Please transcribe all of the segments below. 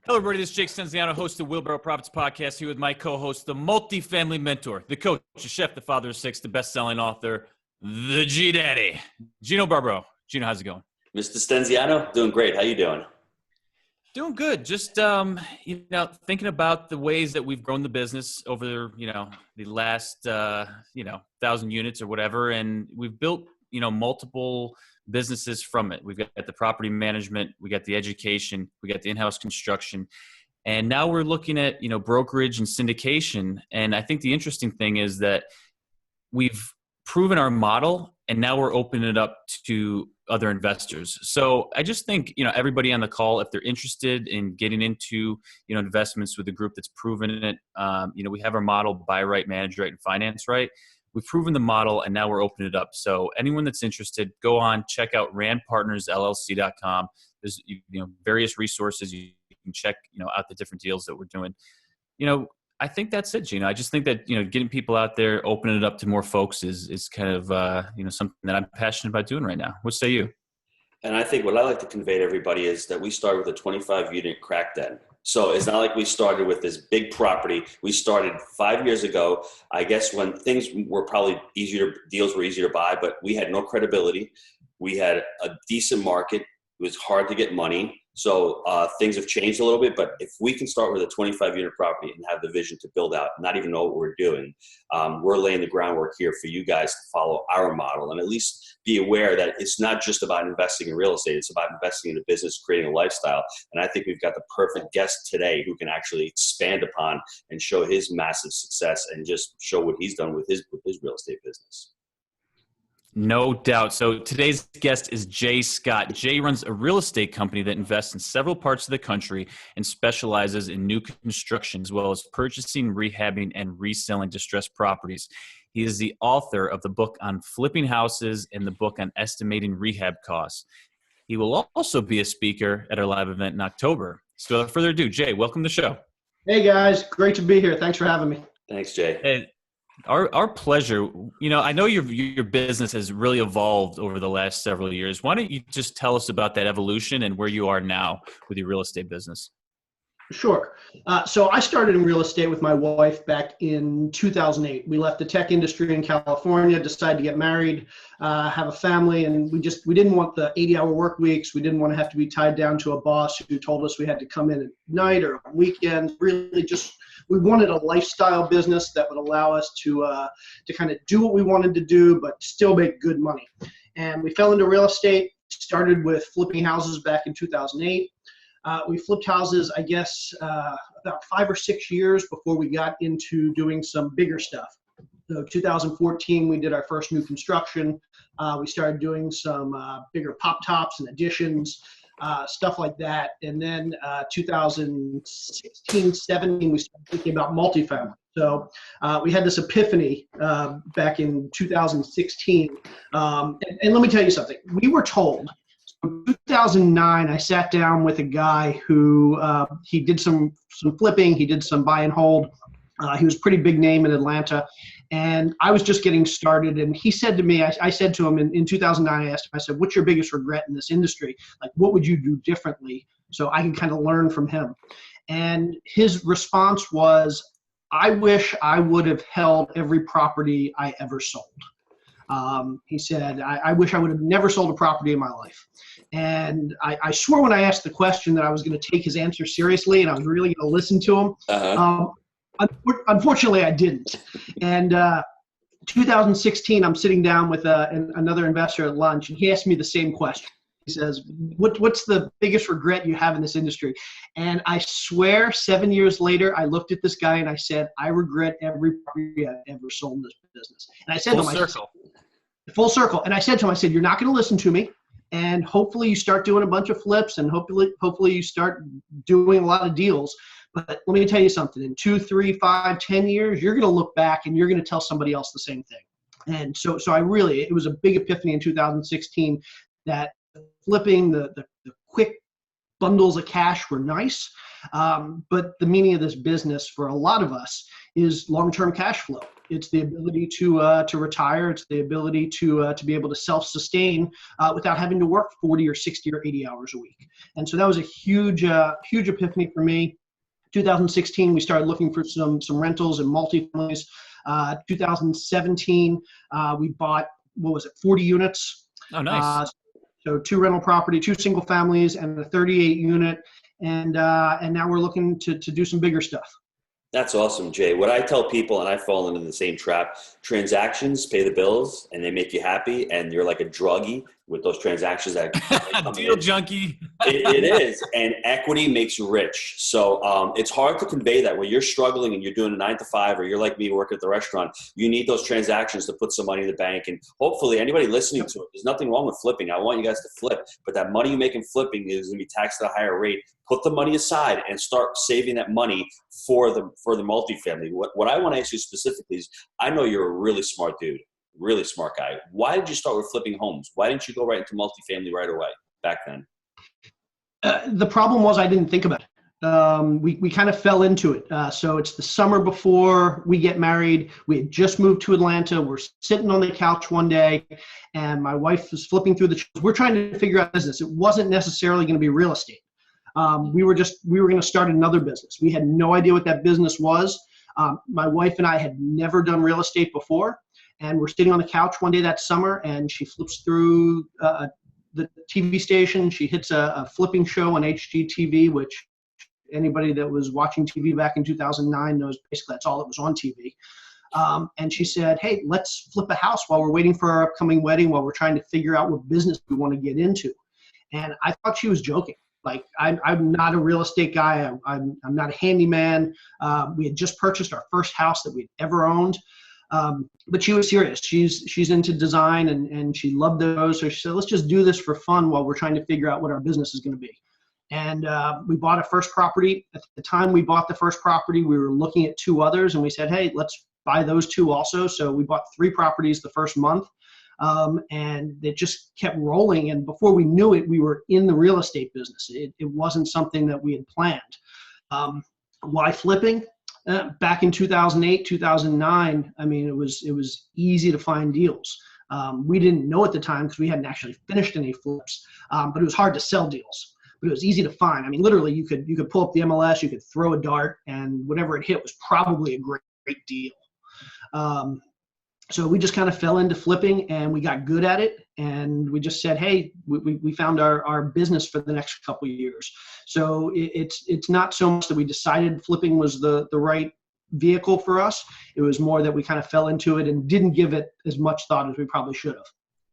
Hello, everybody. This is Jake Stenziano, host of Wheelbarrow Profits Podcast, here with my co-host, the multifamily mentor, the coach, the chef, the father of six, the best-selling author, the G-Daddy, Gino Barbaro. Gino, how's it going? Mr. Stenziano, doing great. How you doing? Doing good. Just, thinking about the ways that we've grown the business over, the last, 1,000 units or whatever. And we've built, multiple businesses from it. We've got the property management, we got the education, we got the in-house construction. And now we're looking at, brokerage and syndication. And I think the interesting thing is that we've proven our model and now we're opening it up to other investors. So I just think, everybody on the call, if they're interested in getting into, investments with a group that's proven it, we have our model, buy right, manage right, and finance right. We've proven the model and now we're opening it up. So anyone that's interested, go on, check out randpartnersllc.com. There's, various resources. You can check, out the different deals that we're doing. I think that's it, Gino. I just think that, getting people out there, opening it up to more folks is kind of, something that I'm passionate about doing right now. What say you? And I think what I like to convey to everybody is that we started with a 25-unit crack den. So it's not like we started with this big property. We started 5 years ago, I guess, when things were probably deals were easier to buy, but we had no credibility. We had a decent market. It was hard to get money. So things have changed a little bit, but if we can start with a 25-unit property and have the vision to build out, not even know what we're doing, we're laying the groundwork here for you guys to follow our model and at least be aware that it's not just about investing in real estate. It's about investing in a business, creating a lifestyle. And I think we've got the perfect guest today who can actually expand upon and show his massive success and just show what he's done with his real estate business. No doubt. So today's guest is Jay Scott. Jay runs a real estate company that invests in several parts of the country and specializes in new construction as well as purchasing, rehabbing, and reselling distressed properties. He is the author of the book on flipping houses and the book on estimating rehab costs. He will also be a speaker at our live event in October. So without further ado, Jay, welcome to the show. Hey guys, great to be here. Thanks for having me. Thanks, Jay. Hey. Our pleasure. I know your business has really evolved over the last several years. Why don't you just tell us about that evolution and where you are now with your real estate business? Sure. So I started in real estate with my wife back in 2008. We left the tech industry in California, decided to get married, have a family, and we didn't want the 80-hour work weeks. We didn't want to have to be tied down to a boss who told us we had to come in at night or on weekends. Really just we wanted a lifestyle business that would allow us to kind of do what we wanted to do, but still make good money. And we fell into real estate, started with flipping houses back in 2008. We flipped houses, I guess, about 5 or 6 years before we got into doing some bigger stuff. So 2014, we did our first new construction. We started doing some bigger pop tops and additions, stuff like that. And then 2016, 17, we started thinking about multifamily. So we had this epiphany back in 2016. And let me tell you something. We were told, in 2009, I sat down with a guy who he did some flipping. He did some buy and hold. He was a pretty big name in Atlanta. And I was just getting started. And he said to me, I said to him in 2009, I asked him, I said, what's your biggest regret in this industry? Like, what would you do differently? So I can kind of learn from him. And his response was, I wish I would have held every property I ever sold. He said, I wish I would have never sold a property in my life. And I swore when I asked the question that I was going to take his answer seriously and I was really going to listen to him. Unfortunately, I didn't. And 2016, I'm sitting down with another investor at lunch, and he asked me the same question. He says, what's the biggest regret you have in this industry? And I swear 7 years later, I looked at this guy and I said, I regret every property I've ever sold in this business. And I said to him, full circle. And I said to him, I said, you're not going to listen to me. And hopefully you start doing a bunch of flips and hopefully you start doing a lot of deals. But let me tell you something, in 2, 3, 5, 10 years, you're going to look back and you're going to tell somebody else the same thing. And so it was a big epiphany in 2016 that flipping the quick bundles of cash were nice. But the meaning of this business for a lot of us is long-term cash flow. It's the ability to retire. It's the ability to be able to self-sustain without having to work 40 or 60 or 80 hours a week. And so that was a huge epiphany for me. 2016, we started looking for some rentals and multifamilies. 2017, we bought, 40 units. Oh, nice. So 2 rental property, 2 single families, and a 38 unit. And now we're looking to do some bigger stuff. That's awesome, Jay. What I tell people, and I've fallen into the same trap, transactions pay the bills and they make you happy, and you're like a druggie with those transactions that deal junkie. It is, and equity makes you rich. So it's hard to convey that when you're struggling and you're doing a 9 to 5, or you're like me working at the restaurant. You need those transactions to put some money in the bank, and hopefully anybody listening to it, there's nothing wrong with flipping. I want you guys to flip, but that money you make in flipping is going to be taxed at a higher rate. Put the money aside and start saving that money for the multifamily. What I want to ask you specifically is, I know you're a really smart dude, really smart guy. Why did you start with flipping homes? Why didn't you go right into multifamily right away back then? The problem was I didn't think about it. We kind of fell into it. So it's the summer before we get married. We had just moved to Atlanta. We're sitting on the couch one day, and my wife was flipping through we're trying to figure out business. It wasn't necessarily going to be real estate. We were going to start another business. We had no idea what that business was. My wife and I had never done real estate before, and we're sitting on the couch one day that summer, and she flips through the TV station. She hits a flipping show on HGTV, which anybody that was watching TV back in 2009 knows basically that's all that was on TV. And she said, "Hey, let's flip a house while we're waiting for our upcoming wedding, while we're trying to figure out what business we want to get into." And I thought she was joking. Like, I'm not a real estate guy. I'm not a handyman. We had just purchased our first house that we'd ever owned. But she was serious. She's into design, and she loved those. So she said, let's just do this for fun while we're trying to figure out what our business is going to be. And we bought a first property. At the time we bought the first property, we were looking at 2 others, and we said, hey, let's buy those 2 also. So we bought 3 properties the first month. And it just kept rolling. And before we knew it, we were in the real estate business. It wasn't something that we had planned. Why flipping? Back in 2008, 2009, I mean, it was easy to find deals. We didn't know at the time because we hadn't actually finished any flips, but it was hard to sell deals. But it was easy to find. I mean, literally, you could pull up the MLS, you could throw a dart, and whatever it hit was probably a great deal. So we just kind of fell into flipping, and we got good at it, and we just said, hey, we found our business for the next couple of years. So it's not so much that we decided flipping was the right vehicle for us. It was more that we kind of fell into it and didn't give it as much thought as we probably should have.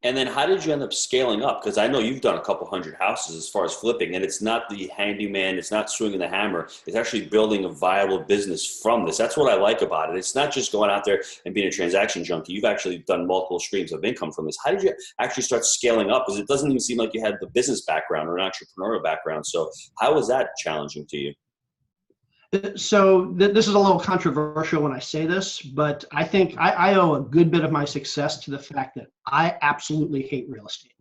And then how did you end up scaling up? Because I know you've done a couple hundred houses as far as flipping, and it's not the handyman, it's not swinging the hammer. It's actually building a viable business from this. That's what I like about it. It's not just going out there and being a transaction junkie. You've actually done multiple streams of income from this. How did you actually start scaling up? Because it doesn't even seem like you had the business background or an entrepreneurial background. So how was that challenging to you? So this is a little controversial when I say this, but I think I owe a good bit of my success to the fact that I absolutely hate real estate.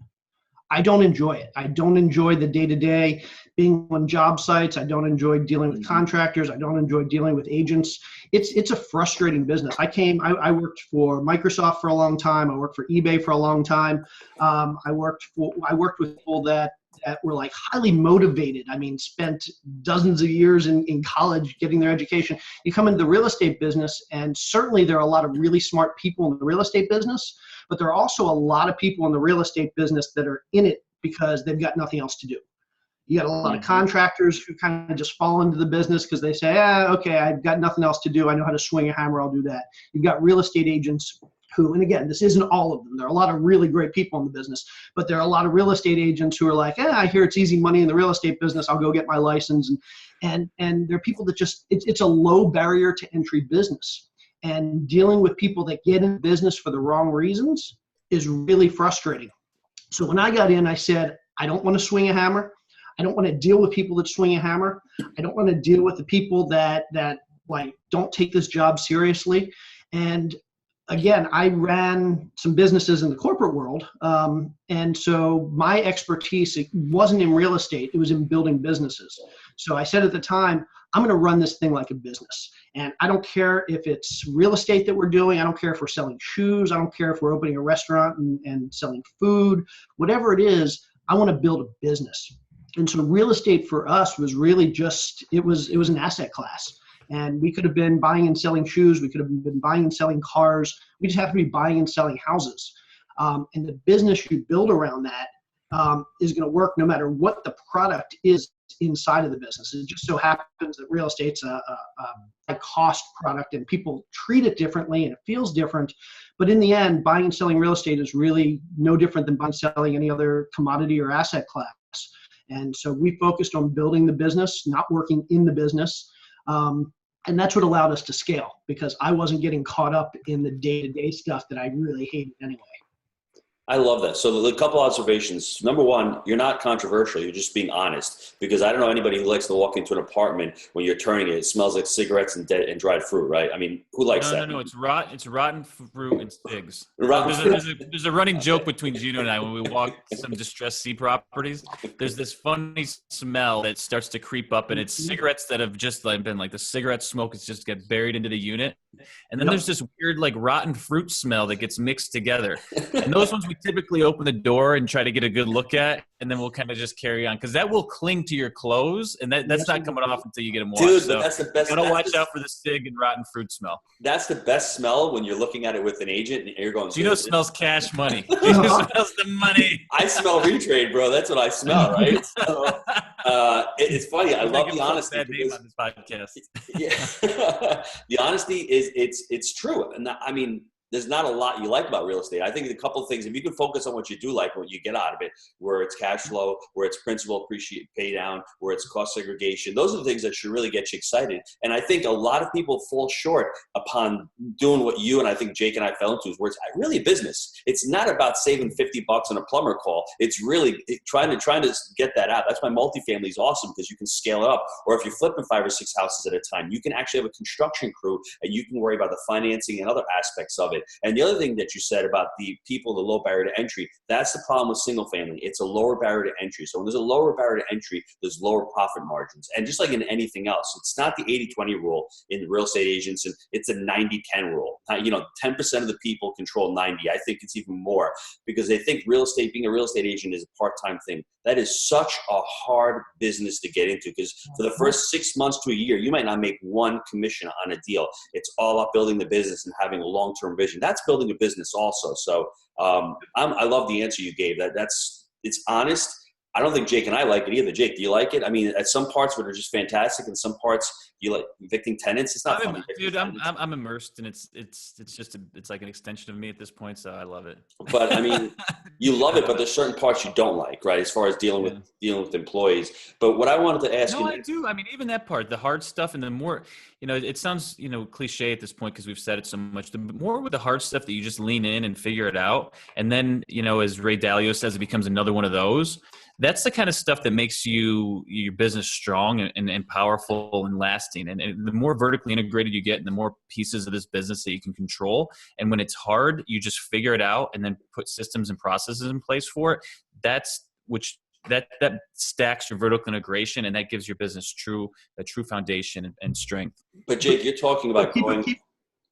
I don't enjoy it. I don't enjoy the day-to-day being on job sites. I don't enjoy dealing with contractors. I don't enjoy dealing with agents. It's a frustrating business. I worked for Microsoft for a long time. I worked for eBay for a long time. I worked with people that were like highly motivated. I mean, spent dozens of years in college getting their education. You come into the real estate business, and certainly there are a lot of really smart people in the real estate business, but there are also a lot of people in the real estate business that are in it because they've got nothing else to do. You got a lot of contractors who kind of just fall into the business because they say, okay, I've got nothing else to do. I know how to swing a hammer. I'll do that. You've got real estate agents who, and again, this isn't all of them. There are a lot of really great people in the business, but there are a lot of real estate agents who are like, I hear it's easy money in the real estate business. I'll go get my license. And there are people that just, it's a low barrier to entry business. And dealing with people that get in business for the wrong reasons is really frustrating. So when I got in, I said, I don't want to swing a hammer. I don't want to deal with people that swing a hammer. I don't want to deal with the people that like don't take this job seriously. And again, I ran some businesses in the corporate world. And so my expertise, it wasn't in real estate, it was in building businesses. So I said at the time, I'm going to run this thing like a business. And I don't care if it's real estate that we're doing. I don't care if we're selling shoes. I don't care if we're opening a restaurant and selling food. Whatever it is, I want to build a business. And so real estate for us was really just, it was an asset class. And we could have been buying and selling shoes. We could have been buying and selling cars. We just have to be buying and selling houses. And the business you build around that is going to work no matter what the product is inside of the business. It just so happens that real estate's a cost product and people treat it differently and it feels different. But in the end, buying and selling real estate is really no different than buying and selling any other commodity or asset class. And so we focused on building the business, not working in the business. And that's what allowed us to scale, because I wasn't getting caught up in the day-to-day stuff that I really hated anyway. I love that. So a couple observations. Number one, you're not controversial. You're just being honest, because I don't know anybody who likes to walk into an apartment when you're turning it. It smells like cigarettes and dead and dried fruit, right? I mean, who likes that? No. It's rotten fruit and cigs. There's a running joke between Gino and I when we walk some distressed C properties. There's this funny smell that starts to creep up, and it's cigarettes that have just been the cigarette smoke has just get buried into the unit. And then there's this weird rotten fruit smell that gets mixed together. And those ones we typically open the door and try to get a good look at, and then we'll kind of just carry on, because that will cling to your clothes, and that's not coming off until you get them washed. Dude, so that's the best. You gotta watch out for the cig and rotten fruit smell. That's the best smell when you're looking at it with an agent and you're going. Gino smells cash money. Gino smells the money. I smell retrade, bro. That's what I smell, right? So, it's funny. I love the honesty. Bad name on this podcast. Yeah, the honesty is it's true, and I mean, there's not a lot you like about real estate. I think a couple of things, if you can focus on what you do like, what you get out of it, where it's cash flow, where it's principal appreciate, pay down, where it's cost segregation, those are the things that should really get you excited. And I think a lot of people fall short upon doing what you and I think Jake and I fell into, is where it's really a business. It's not about saving $50 on a plumber call. It's really trying to get that out. That's why multifamily is awesome, because you can scale it up. Or if you're flipping 5 or 6 houses at a time, you can actually have a construction crew and you can worry about the financing and other aspects of it. And the other thing that you said about the people, the low barrier to entry, that's the problem with single family. It's a lower barrier to entry. So when there's a lower barrier to entry, there's lower profit margins. And just like in anything else, it's not the 80-20 rule in real estate agents, and it's a 90-10 rule. 10% of the people control 90. I think it's even more, because they think being a real estate agent is a part-time thing. That is such a hard business to get into, because for the first 6 months to a year, you might not make one commission on a deal. It's all about building the business and having a long-term vision. That's building a business also. So I love the answer you gave. It's honest. I don't think Jake and I like it either. Jake, do you like it? I mean, at some parts where they're just fantastic, and some parts you like evicting tenants. It's not funny. Dude, I'm immersed, and it's like an extension of me at this point. So I love it. But I mean, you love it, but there's certain parts you don't like, right? As far as dealing with employees. But what I wanted to ask you. I do. I mean, even that part, the hard stuff, and the more, it sounds, cliche at this point because we've said it so much. The more with the hard stuff that you just lean in and figure it out, and then as Ray Dalio says, it becomes another one of those. That's the kind of stuff that makes your business strong and powerful and lasting. And the more vertically integrated you get, and the more pieces of this business that you can control. And when it's hard, you just figure it out and then put systems and processes in place for it. That stacks your vertical integration, and that gives your business a true foundation and strength. But Jake, you're talking about growing.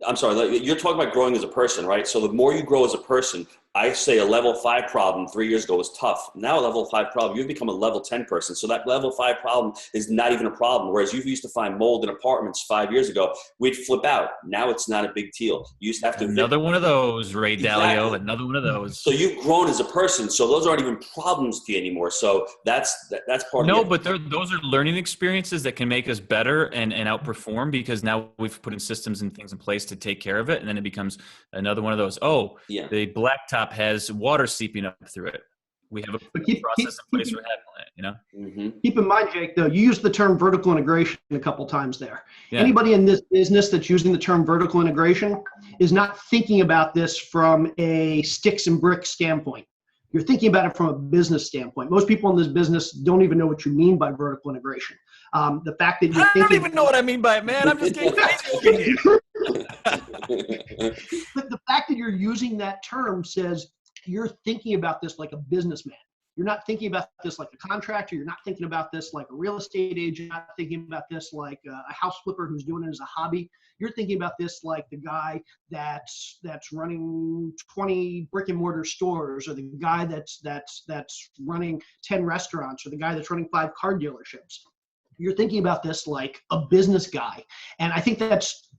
I'm sorry, you're talking about growing as a person, right? So the more you grow as a person, I say a level 5 problem 3 years ago was tough. Now a level 5 problem, you've become a level 10 person. So that level 5 problem is not even a problem. Whereas you used to find mold in apartments 5 years ago, we'd flip out. Now it's not a big deal. You used to have to another one of those, Ray Dalio, another one of those. So you've grown as a person. So those aren't even problems to you anymore. So that's part of it. No, but those are learning experiences that can make us better and outperform, because now we've put in systems and things in place to take care of it. And then it becomes another one of those. Oh, yeah. The blacktop has water seeping up through it. We have a process in place for handling it, Mm-hmm. Keep in mind, Jake, though, you used the term vertical integration a couple times there. Yeah. Anybody in this business that's using the term vertical integration is not thinking about this from a sticks and bricks standpoint. You're thinking about it from a business standpoint. Most people in this business don't even know what you mean by vertical integration. The fact that you're I don't even know what I mean by it, man. I'm just getting crazy. But the fact that you're using that term says you're thinking about this like a businessman. You're not thinking about this like a contractor. You're not thinking about this like a real estate agent. You're not thinking about this like a house flipper who's doing it as a hobby. You're thinking about this like the guy that's running 20 brick and mortar stores, or the guy that's running 10 restaurants, or the guy that's running 5 car dealerships. You're thinking about this like a business guy. And I think that's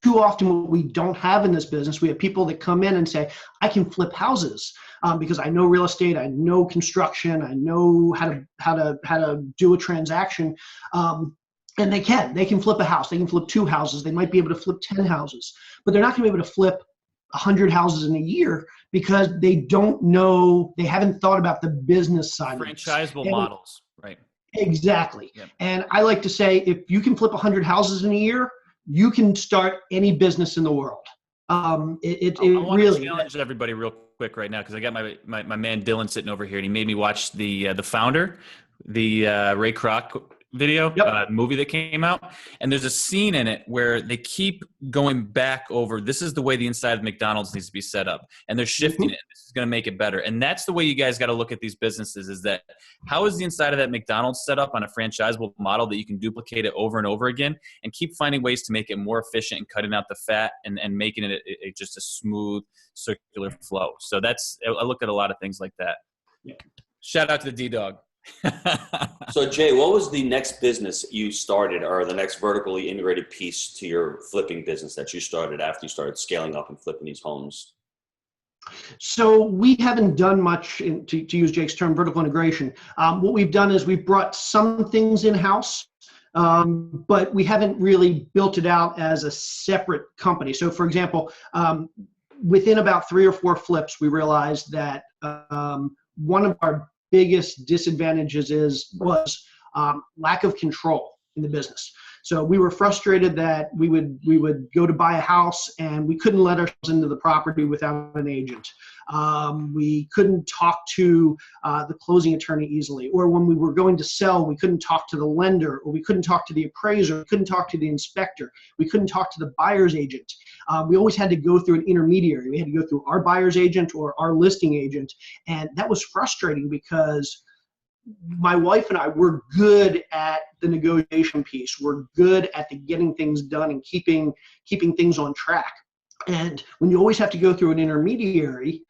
too often what we don't have in this business. We have people that come in and say, I can flip houses because I know real estate, I know construction, I know how to do a transaction. And they can flip a house. They can flip 2 houses. They might be able to flip 10 houses, but they're not going to be able to flip 100 houses in a year because they don't know, they haven't thought about the business side. Franchisable models, right? Exactly. Yep. And I like to say, if you can flip 100 houses in a year, you can start any business in the world. I want to challenge everybody real quick right now, because I got my man Dylan sitting over here, and he made me watch the Founder, the Ray Kroc video, movie that came out. And there's a scene in it where they keep going back over, this is the way the inside of McDonald's needs to be set up. And they're shifting it. This is going to make it better. And that's the way you guys got to look at these businesses, is that how is the inside of that McDonald's set up on a franchisable model that you can duplicate it over and over again and keep finding ways to make it more efficient and cutting out the fat and making it just a smooth circular flow. So I look at a lot of things like that. Yeah. Shout out to the D-Dog. So Jay, what was the next business you started, or the next vertically integrated piece to your flipping business that you started after you started scaling up and flipping these homes? So we haven't done much, to use Jake's term, vertical integration. What we've done is we've brought some things in-house, but we haven't really built it out as a separate company. So for example, within about 3 or 4 flips, we realized that one of our biggest disadvantages was lack of control in the business. So we were frustrated that we would go to buy a house and we couldn't let ourselves into the property without an agent. We couldn't talk to the closing attorney easily, or when we were going to sell, we couldn't talk to the lender, or we couldn't talk to the appraiser, we couldn't talk to the inspector, we couldn't talk to the buyer's agent. We always had to go through an intermediary. We had to go through our buyer's agent or our listing agent, and that was frustrating because my wife and I were good at the negotiation piece. We're good at the getting things done and keeping things on track. And when you always have to go through an intermediary,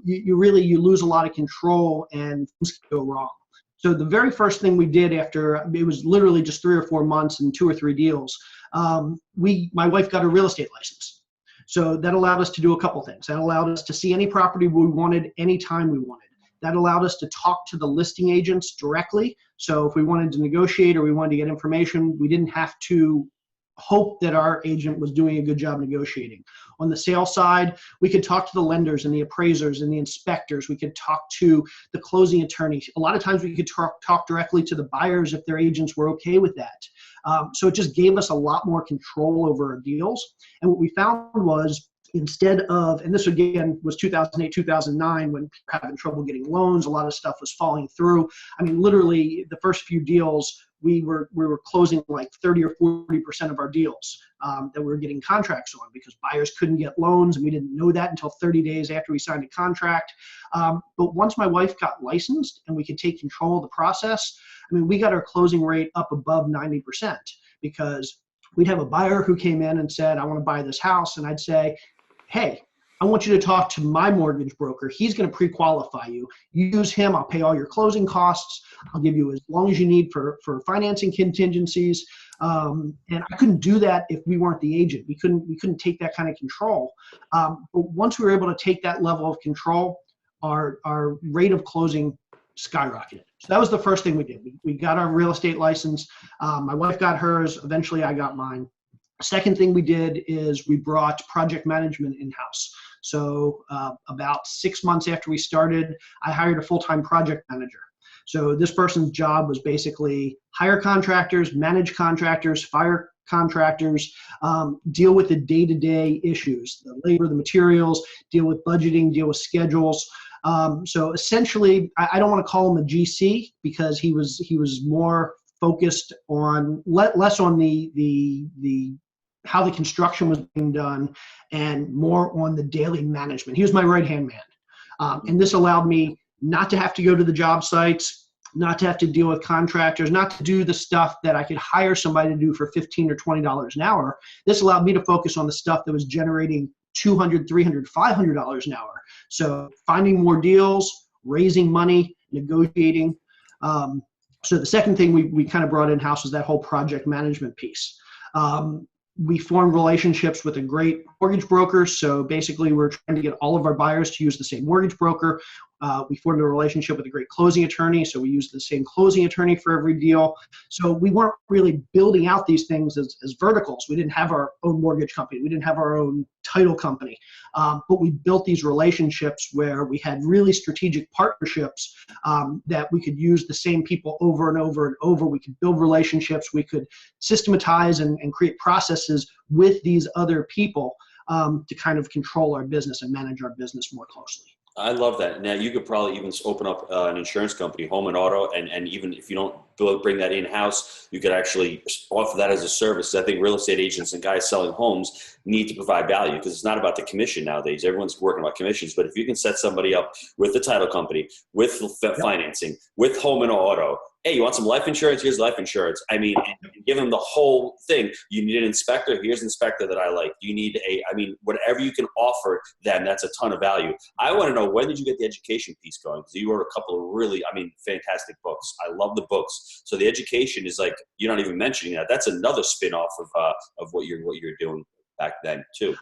you lose a lot of control and things can go wrong. So the very first thing we did after, it was literally just 3 or 4 months and 2 or 3 deals, my wife got a real estate license. So that allowed us to do a couple things. That allowed us to see any property we wanted anytime we wanted. That allowed us to talk to the listing agents directly. So if we wanted to negotiate or we wanted to get information, we didn't have to hope that our agent was doing a good job negotiating. On the sales side, we could talk to the lenders and the appraisers and the inspectors. We could talk to the closing attorneys. A lot of times we could talk directly to the buyers if their agents were okay with that. So it just gave us a lot more control over our deals. And what we found was, instead of, and this again was 2008, 2009, when people were having trouble getting loans, a lot of stuff was falling through. I mean, literally the first few deals, we were closing like 30 or 40% of our deals that we were getting contracts on, because buyers couldn't get loans, and we didn't know that until 30 days after we signed a contract. But once my wife got licensed and we could take control of the process, I mean, we got our closing rate up above 90%, because we'd have a buyer who came in and said, I want to buy this house. And I'd say, hey, I want you to talk to my mortgage broker. He's going to pre-qualify you. You use him. I'll pay all your closing costs. I'll give you as long as you need for financing contingencies. And I couldn't do that if we weren't the agent. We couldn't take that kind of control. But once we were able to take that level of control, our rate of closing skyrocketed. So that was the first thing we did. We got our real estate license. My wife got hers. Eventually, I got mine. Second thing we did is we brought project management in-house. So about 6 months after we started, I hired a full-time project manager. So this person's job was basically hire contractors, manage contractors, fire contractors, deal with the day-to-day issues, the labor, the materials, deal with budgeting, deal with schedules. So essentially, I don't want to call him a GC, because he was more focused on less on the how the construction was being done and more on the daily management. He was my right-hand man. And this allowed me not to have to go to the job sites, not to have to deal with contractors, not to do the stuff that I could hire somebody to do for $15 or $20 an hour. This allowed me to focus on the stuff that was generating $200, $300, $500 an hour. So finding more deals, raising money, negotiating. So the second thing we kind of brought in-house was that whole project management piece. We formed relationships with a great mortgage broker. So basically, we're trying to get all of our buyers to use the same mortgage broker. We formed a relationship with a great closing attorney. So we used the same closing attorney for every deal. So we weren't really building out these things as verticals. We didn't have our own mortgage company. We didn't have our own title company. But we built these relationships where we had really strategic partnerships that we could use the same people over and over and over. We could build relationships. We could systematize and create processes with these other people to kind of control our business and manage our business more closely. I love that. Now, you could probably even open up an insurance company, home and auto, and even if you don't bring that in-house, you could actually offer that as a service. I think real estate agents and guys selling homes need to provide value because it's not about the commission nowadays. Everyone's working about commissions, but if you can set somebody up with the title company, with financing, with home and auto, hey, you want some life insurance? Here's life insurance. I mean, and give them the whole thing. You need an inspector? Here's an inspector that I like. You need whatever you can offer them, that's a ton of value. I want to know, when did you get the education piece going? Because you wrote a couple of really, fantastic books. I love the books. So the education is like, you're not even mentioning that. That's another spin-off of what you're doing back then too.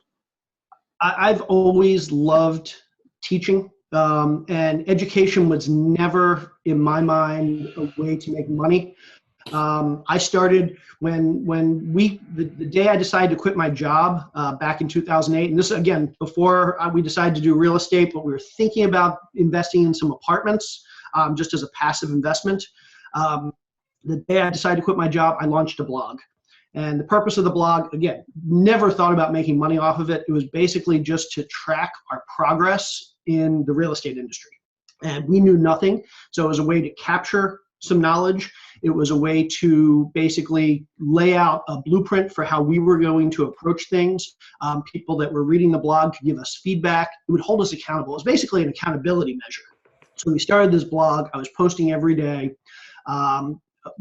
I've always loved teaching. And education was never, in my mind, a way to make money. I started when the day I decided to quit my job back in 2008, and this again before we decided to do real estate, but we were thinking about investing in some apartments just as a passive investment. The day I decided to quit my job, I launched a blog. And the purpose of the blog, again, never thought about making money off of it. It was basically just to track our progress in the real estate industry. And we knew nothing. So it was a way to capture some knowledge. It was a way to basically lay out a blueprint for how we were going to approach things. People that were reading the blog could give us feedback. It would hold us accountable. It was basically an accountability measure. So we started this blog. I was posting every day.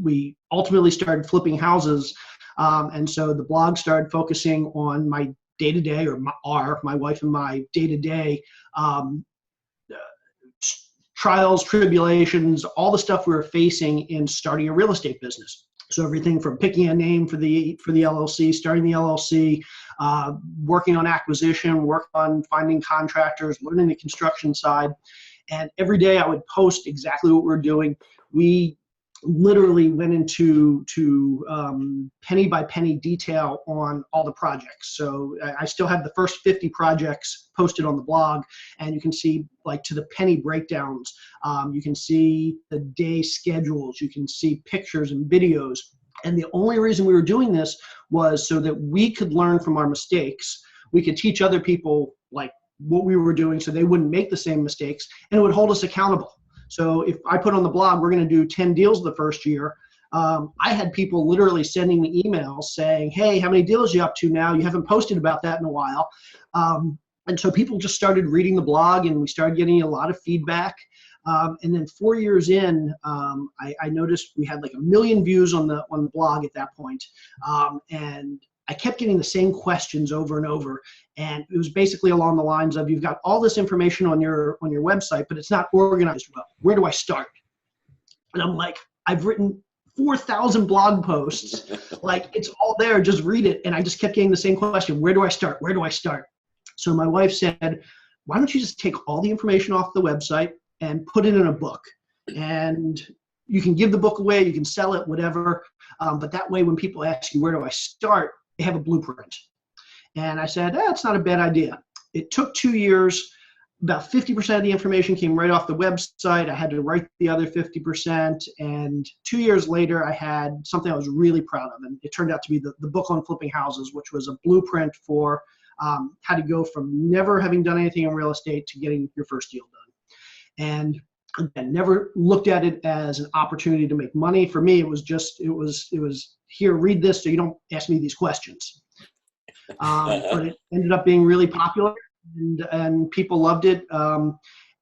We ultimately started flipping houses. And so the blog started focusing on my day-to-day, or my wife and my day-to-day trials, tribulations, all the stuff we were facing in starting a real estate business. So everything from picking a name for the LLC, starting the LLC, working on acquisition, work on finding contractors, learning the construction side. And every day I would post exactly what we're doing. We literally went into penny by penny detail on all the projects. So I still have the first 50 projects posted on the blog, and you can see like to the penny breakdowns. You can see the day schedules. You can see pictures and videos. And the only reason we were doing this was so that we could learn from our mistakes. We could teach other people like what we were doing so they wouldn't make the same mistakes, and it would hold us accountable. So if I put on the blog, we're going to do 10 deals the first year, I had people literally sending me emails saying, hey, how many deals are you up to now? You haven't posted about that in a while. And so people just started reading the blog, and we started getting a lot of feedback. And then 4 years in, I noticed we had like 1 million views on the blog at that point. And I kept getting the same questions over and over. And it was basically along the lines of, you've got all this information on your website, but it's not organized well. Where do I start? And I'm like, I've written 4,000 blog posts. Like, it's all there. Just read it. And I just kept getting the same question. Where do I start? Where do I start? So my wife said, why don't you just take all the information off the website and put it in a book? And you can give the book away. You can sell it, whatever. But that way, when people ask you, where do I start? They have a blueprint. And I said, it's not a bad idea. It took 2 years. About 50% of the information came right off the website. I had to write the other 50%. And 2 years later, I had something I was really proud of. And it turned out to be the book on flipping houses, which was a blueprint for how to go from never having done anything in real estate to getting your first deal done. And again, never looked at it as an opportunity to make money. For me, it was here, read this so you don't ask me these questions. But it ended up being really popular, and people loved it.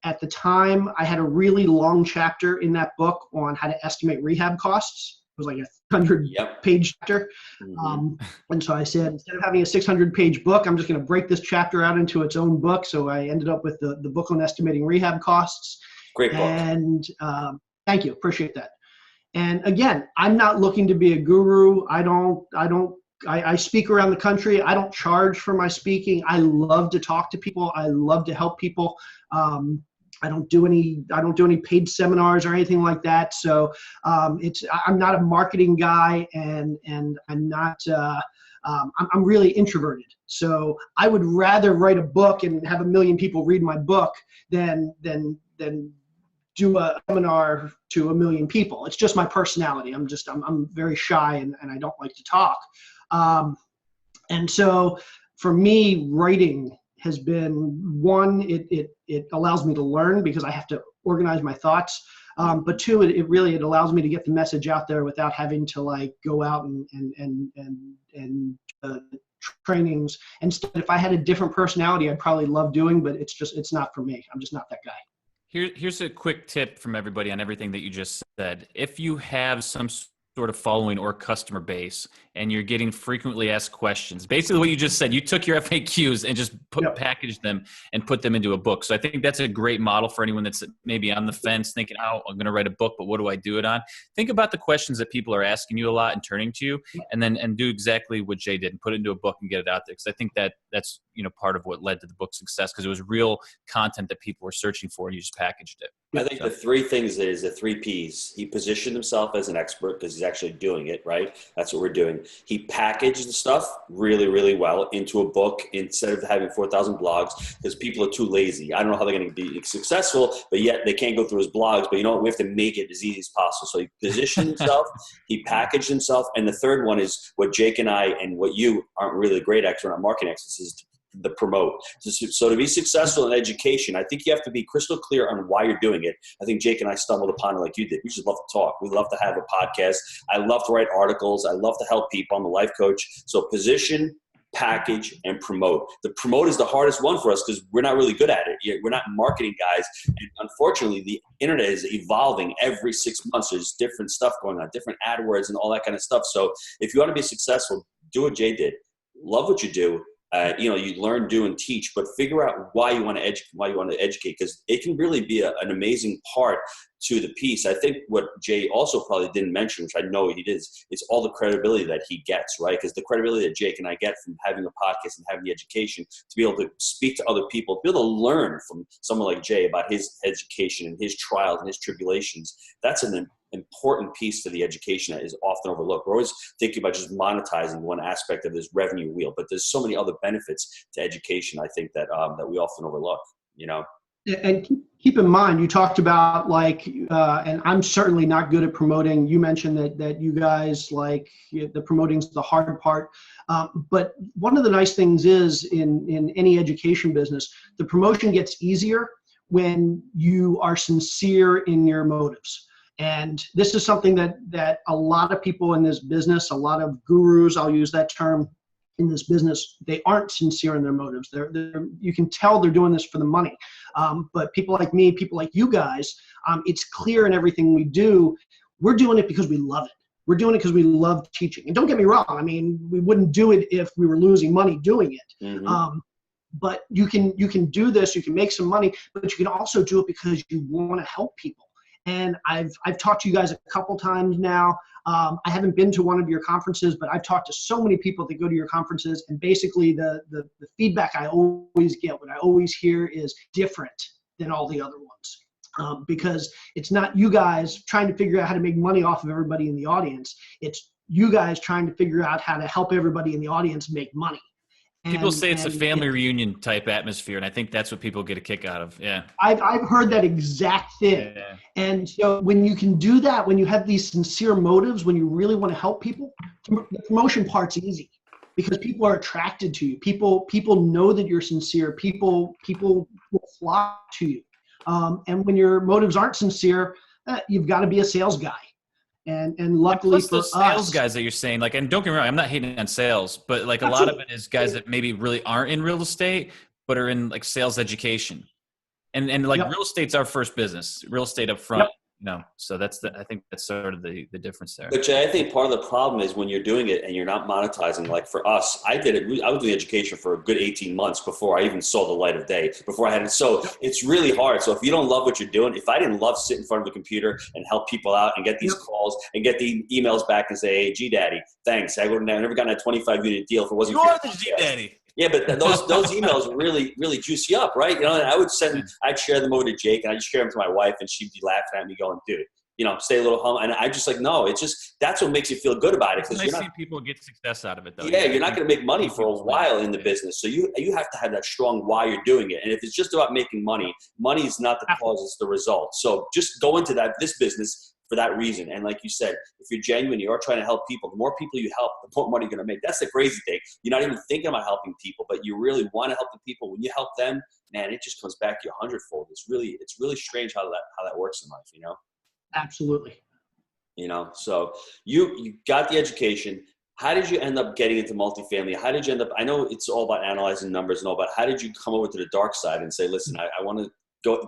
at the time, I had a really long chapter in that book on how to estimate rehab costs. It was like a 100-page chapter. And so I said, instead of having a 600-page book, I'm just going to break this chapter out into its own book. So I ended up with the book on estimating rehab costs. Great book. And thank you. Appreciate that. And again, I'm not looking to be a guru. I speak around the country. I don't charge for my speaking. I love to talk to people. I love to help people. I don't do any paid seminars or anything like that. So I'm not a marketing guy, and I'm not. I'm really introverted. So I would rather write a book and have 1 million people read my book than do a seminar to 1 million people. It's just my personality. I'm very shy and I don't like to talk. And so for me, writing has been one, it allows me to learn because I have to organize my thoughts. But two, it allows me to get the message out there without having to like go out and trainings. Instead, if I had a different personality, I'd probably love doing, but it's not for me. I'm just not that guy. Here's a quick tip from everybody on everything that you just said. If you have some sort of following or customer base and you're getting frequently asked questions, basically what you just said, you took your FAQs and just packaged them and put them into a book. So I think that's a great model for anyone that's maybe on the fence thinking, oh, I'm going to write a book, but what do I do it on? Think about the questions that people are asking you a lot and turning to you, and do exactly what Jay did and put it into a book and get it out there. Because I think that's part of what led to the book's success, because it was real content that people were searching for and you just packaged it. I think the three things is the 3 Ps. He positioned himself as an expert because he's actually doing it, right? That's what we're doing. He packaged the stuff really, really well into a book instead of having 4,000 blogs, because people are too lazy. I don't know how they're going to be successful, but yet they can't go through his blogs. But you know what? We have to make it as easy as possible. So he positioned himself, he packaged himself. And the third one is what Jake and I and what you aren't really great at, we're not marketing experts, is the promote. So to be successful in education, I think you have to be crystal clear on why you're doing it. I think Jake and I stumbled upon it like you did. We just love to talk. We love to have a podcast. I love to write articles. I love to help people. I'm a life coach. So position, package, and promote. The promote is the hardest one for us because we're not really good at it. We're not marketing guys. And unfortunately, the internet is evolving every 6 months. There's different stuff going on, different AdWords and all that kind of stuff. So if you want to be successful, do what Jay did. Love what you do. You learn, do, and teach, but figure out why you want to educate, because it can really be an amazing part to the piece. I think what Jay also probably didn't mention, which I know he did, is all the credibility that he gets, right? Because the credibility that Jake and I get from having a podcast and having the education to be able to speak to other people, to be able to learn from someone like Jay about his education and his trials and his tribulations, that's an important piece to the education that is often overlooked. We're always thinking about just monetizing one aspect of this revenue wheel, but there's so many other benefits to education, I think, that we often overlook, And keep in mind, you talked about and I'm certainly not good at promoting. You mentioned that you guys the promoting's the hard part. But one of the nice things is in any education business, the promotion gets easier when you are sincere in your motives. And this is something that a lot of people in this business, a lot of gurus, I'll use that term, in this business, they aren't sincere in their motives. You can tell they're doing this for the money. But people like me, people like you guys, it's clear in everything we do, we're doing it because we love it. We're doing it because we love teaching. And don't get me wrong, I mean, we wouldn't do it if we were losing money doing it. Mm-hmm. But you can do this, you can make some money, but you can also do it because you want to help people. And I've talked to you guys a couple times now. I haven't been to one of your conferences, but I've talked to so many people that go to your conferences, and basically the feedback I always get, what I always hear, is different than all the other ones. Because it's not you guys trying to figure out how to make money off of everybody in the audience. It's you guys trying to figure out how to help everybody in the audience make money. People say it's a family reunion type atmosphere, and I think that's what people get a kick out of. Yeah, I've heard that exact thing. Yeah. And so when you can do that, when you have these sincere motives, when you really want to help people, the promotion part's easy because people are attracted to you. People know that you're sincere. People will flock to you. And when your motives aren't sincere, you've got to be a sales guy. And luckily for those sales guys that you're saying, and don't get me wrong, I'm not hating on sales, but a lot of it is guys that maybe really aren't in real estate, but are in sales education. And like Yep. real estate's our first business, real estate up front. Yep. So I think that's sort of the difference there. But Jay, I think part of the problem is when you're doing it and you're not monetizing. Like for us, I did it. I was doing education for a good 18 months before I even saw the light of day, before I had it. So it's really hard. So if you don't love what you're doing, if I didn't love sitting in front of the computer and help people out and get these calls and get the emails back and say, hey, G Daddy, thanks. I would have never gotten a 25 unit deal if it wasn't. You are the G Daddy. Yeah, but those emails really juice you up, right? And I'd share them over to Jake, and I'd share them to my wife, and she'd be laughing at me, going, "Dude, stay a little home." And I just like, no, it's just that's what makes you feel good about it, because I see people get success out of it, though. Yeah, you're not going to make money for a while in the business, so you have to have that strong why you're doing it. And if it's just about making money, money is not the cause; it's the result. So just go into this business for that reason. And like you said, if you're genuine, you are trying to help people. The more people you help, the more money you're going to make. That's the crazy thing. You're not even thinking about helping people, but you really want to help the people. When you help them, man, it just comes back to you 100-fold. It's really strange how that works in life, Absolutely. So you got the education. How did you end up getting into multifamily? How did you end up, I know it's all about analyzing numbers and all, but how did you come over to the dark side and say, listen, I want to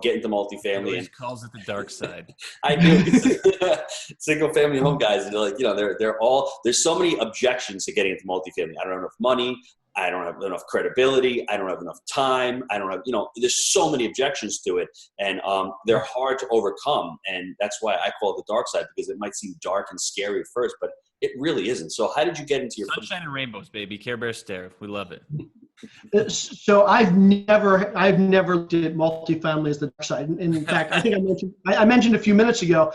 get into multifamily? He calls it the dark side. I do. Single family home guys, they're like, there's so many objections to getting into multifamily. I don't have enough money. I don't have enough credibility. I don't have enough time. I don't have, there's so many objections to it, and they're hard to overcome. And that's why I call it the dark side, because it might seem dark and scary at first, but it really isn't. So how did you get into your sunshine and rainbows, baby? Care Bear Stare. We love it. So I've never looked at multifamily as the dark side. And in fact, I think I mentioned a few minutes ago,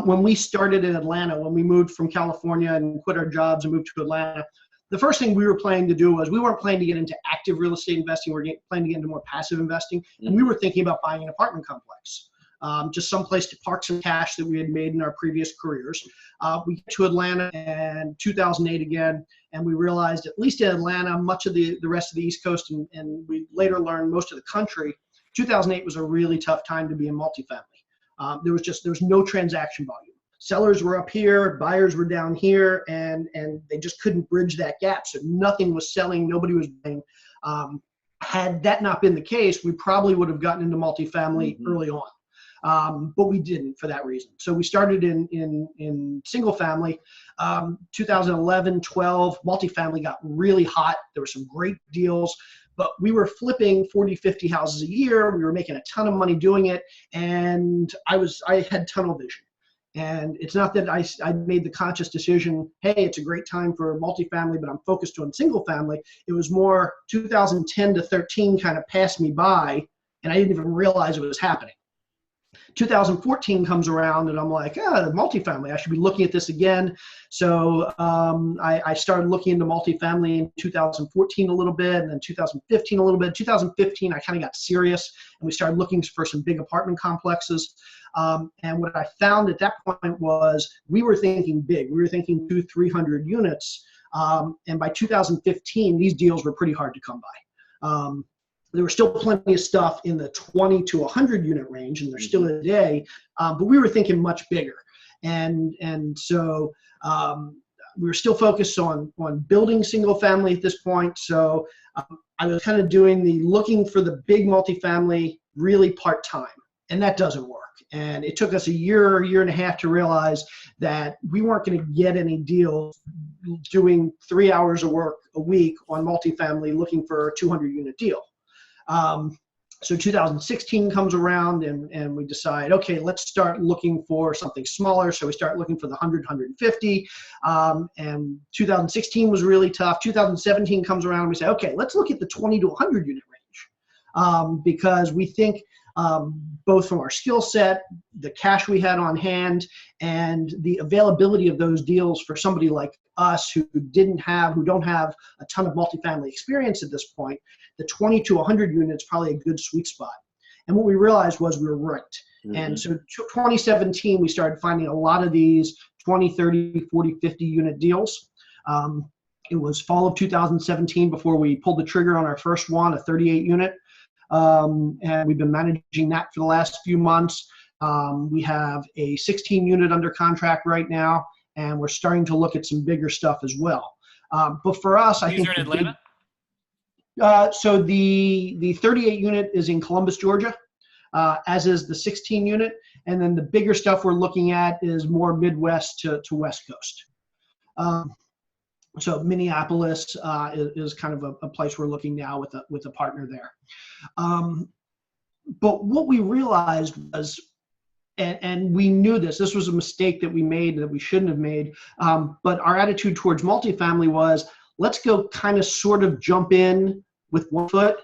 when we started in Atlanta, when we moved from California and quit our jobs and moved to Atlanta, the first thing we were planning to do was, we weren't planning to get into active real estate investing. We were planning to get into more passive investing. And we were thinking about buying an apartment complex. Just some place to park some cash that we had made in our previous careers. We get to Atlanta in 2008 again, and we realized, at least in Atlanta, much of the rest of the East Coast, and we later learned most of the country, 2008 was a really tough time to be in multifamily. There was no transaction volume. Sellers were up here, buyers were down here, and they just couldn't bridge that gap. So nothing was selling, nobody was buying. Had that not been the case, we probably would have gotten into multifamily early on. But we didn't, for that reason. So we started in single family. 2011, 12, multifamily got really hot. There were some great deals, but we were flipping 40, 50 houses a year. We were making a ton of money doing it, and I had tunnel vision. And it's not that I made the conscious decision, hey, it's a great time for multifamily, but I'm focused on single family. It was more 2010 to 13 kind of passed me by, and I didn't even realize it was happening. 2014 comes around, and I'm like, multifamily, I should be looking at this again. So I started looking into multifamily in 2014 a little bit, and then 2015 a little bit. 2015, I kind of got serious, and we started looking for some big apartment complexes. And what I found at that point was, we were thinking big. We were thinking 200-300 units. And by 2015, these deals were pretty hard to come by. There was still plenty of stuff in the 20 to 100 unit range, and there's still today, but we were thinking much bigger. And so we were still focused on building single family at this point. So I was kind of doing the looking for the big multifamily really part-time, and that doesn't work. And it took us a year and a half to realize that we weren't going to get any deals doing 3 hours of work a week on multifamily looking for a 200 unit deal. So 2016 comes around, and we decide, okay, let's start looking for something smaller. So we start looking for the 100, 150. And 2016 was really tough. 2017 comes around, and we say, okay, let's look at the 20 to 100 unit range, because we think, both from our skill set, the cash we had on hand, and the availability of those deals for somebody like us who don't have a ton of multifamily experience at this point, the 20 to 100 units probably a good sweet spot. And what we realized was we were right. And so 2017, we started finding a lot of these 20, 30, 40, 50 unit deals. It was fall of 2017 before we pulled the trigger on our first one, a 38 unit. And we've been managing that for the last few months. We have a 16 unit under contract right now, and we're starting to look at some bigger stuff as well. But for us, I think these are in Atlanta? So the 38 unit is in Columbus, Georgia. as is the 16 unit. And then the bigger stuff we're looking at is more Midwest to West Coast. So Minneapolis is kind of a place we're looking now with a partner there. But what we realized was, and we knew this was a mistake that we made that we shouldn't have made, but our attitude towards multifamily was, let's go kind of sort of jump in with one foot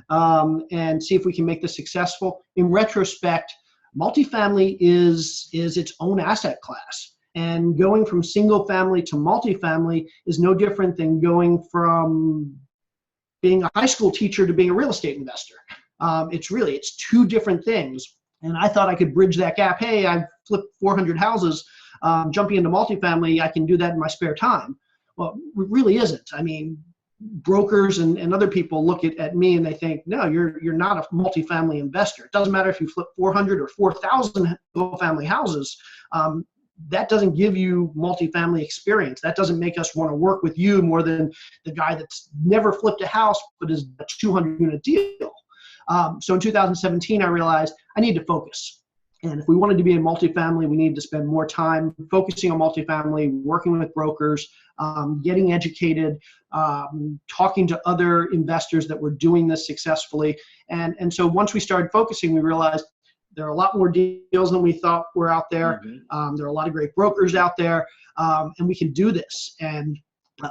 and see if we can make this successful. In retrospect, multifamily is its own asset class. And going from single family to multifamily is no different than going from being a high school teacher to being a real estate investor. It's two different things. And I thought I could bridge that gap. Hey, I've flipped 400 houses, jumping into multifamily, I can do that in my spare time. Well, it really isn't. I mean, brokers and other people look at me and they think, no, you're not a multifamily investor. It doesn't matter if you flip 400 or 4,000 family houses. That doesn't give you multifamily experience. That doesn't make us want to work with you more than the guy that's never flipped a house but is a 200-unit deal. So in 2017, I realized I need to focus. And if we wanted to be in multifamily, we needed to spend more time focusing on multifamily, working with brokers, getting educated, talking to other investors that were doing this successfully. And so once we started focusing, we realized there are a lot more deals than we thought were out there. Mm-hmm. There are a lot of great brokers out there, and we can do this. And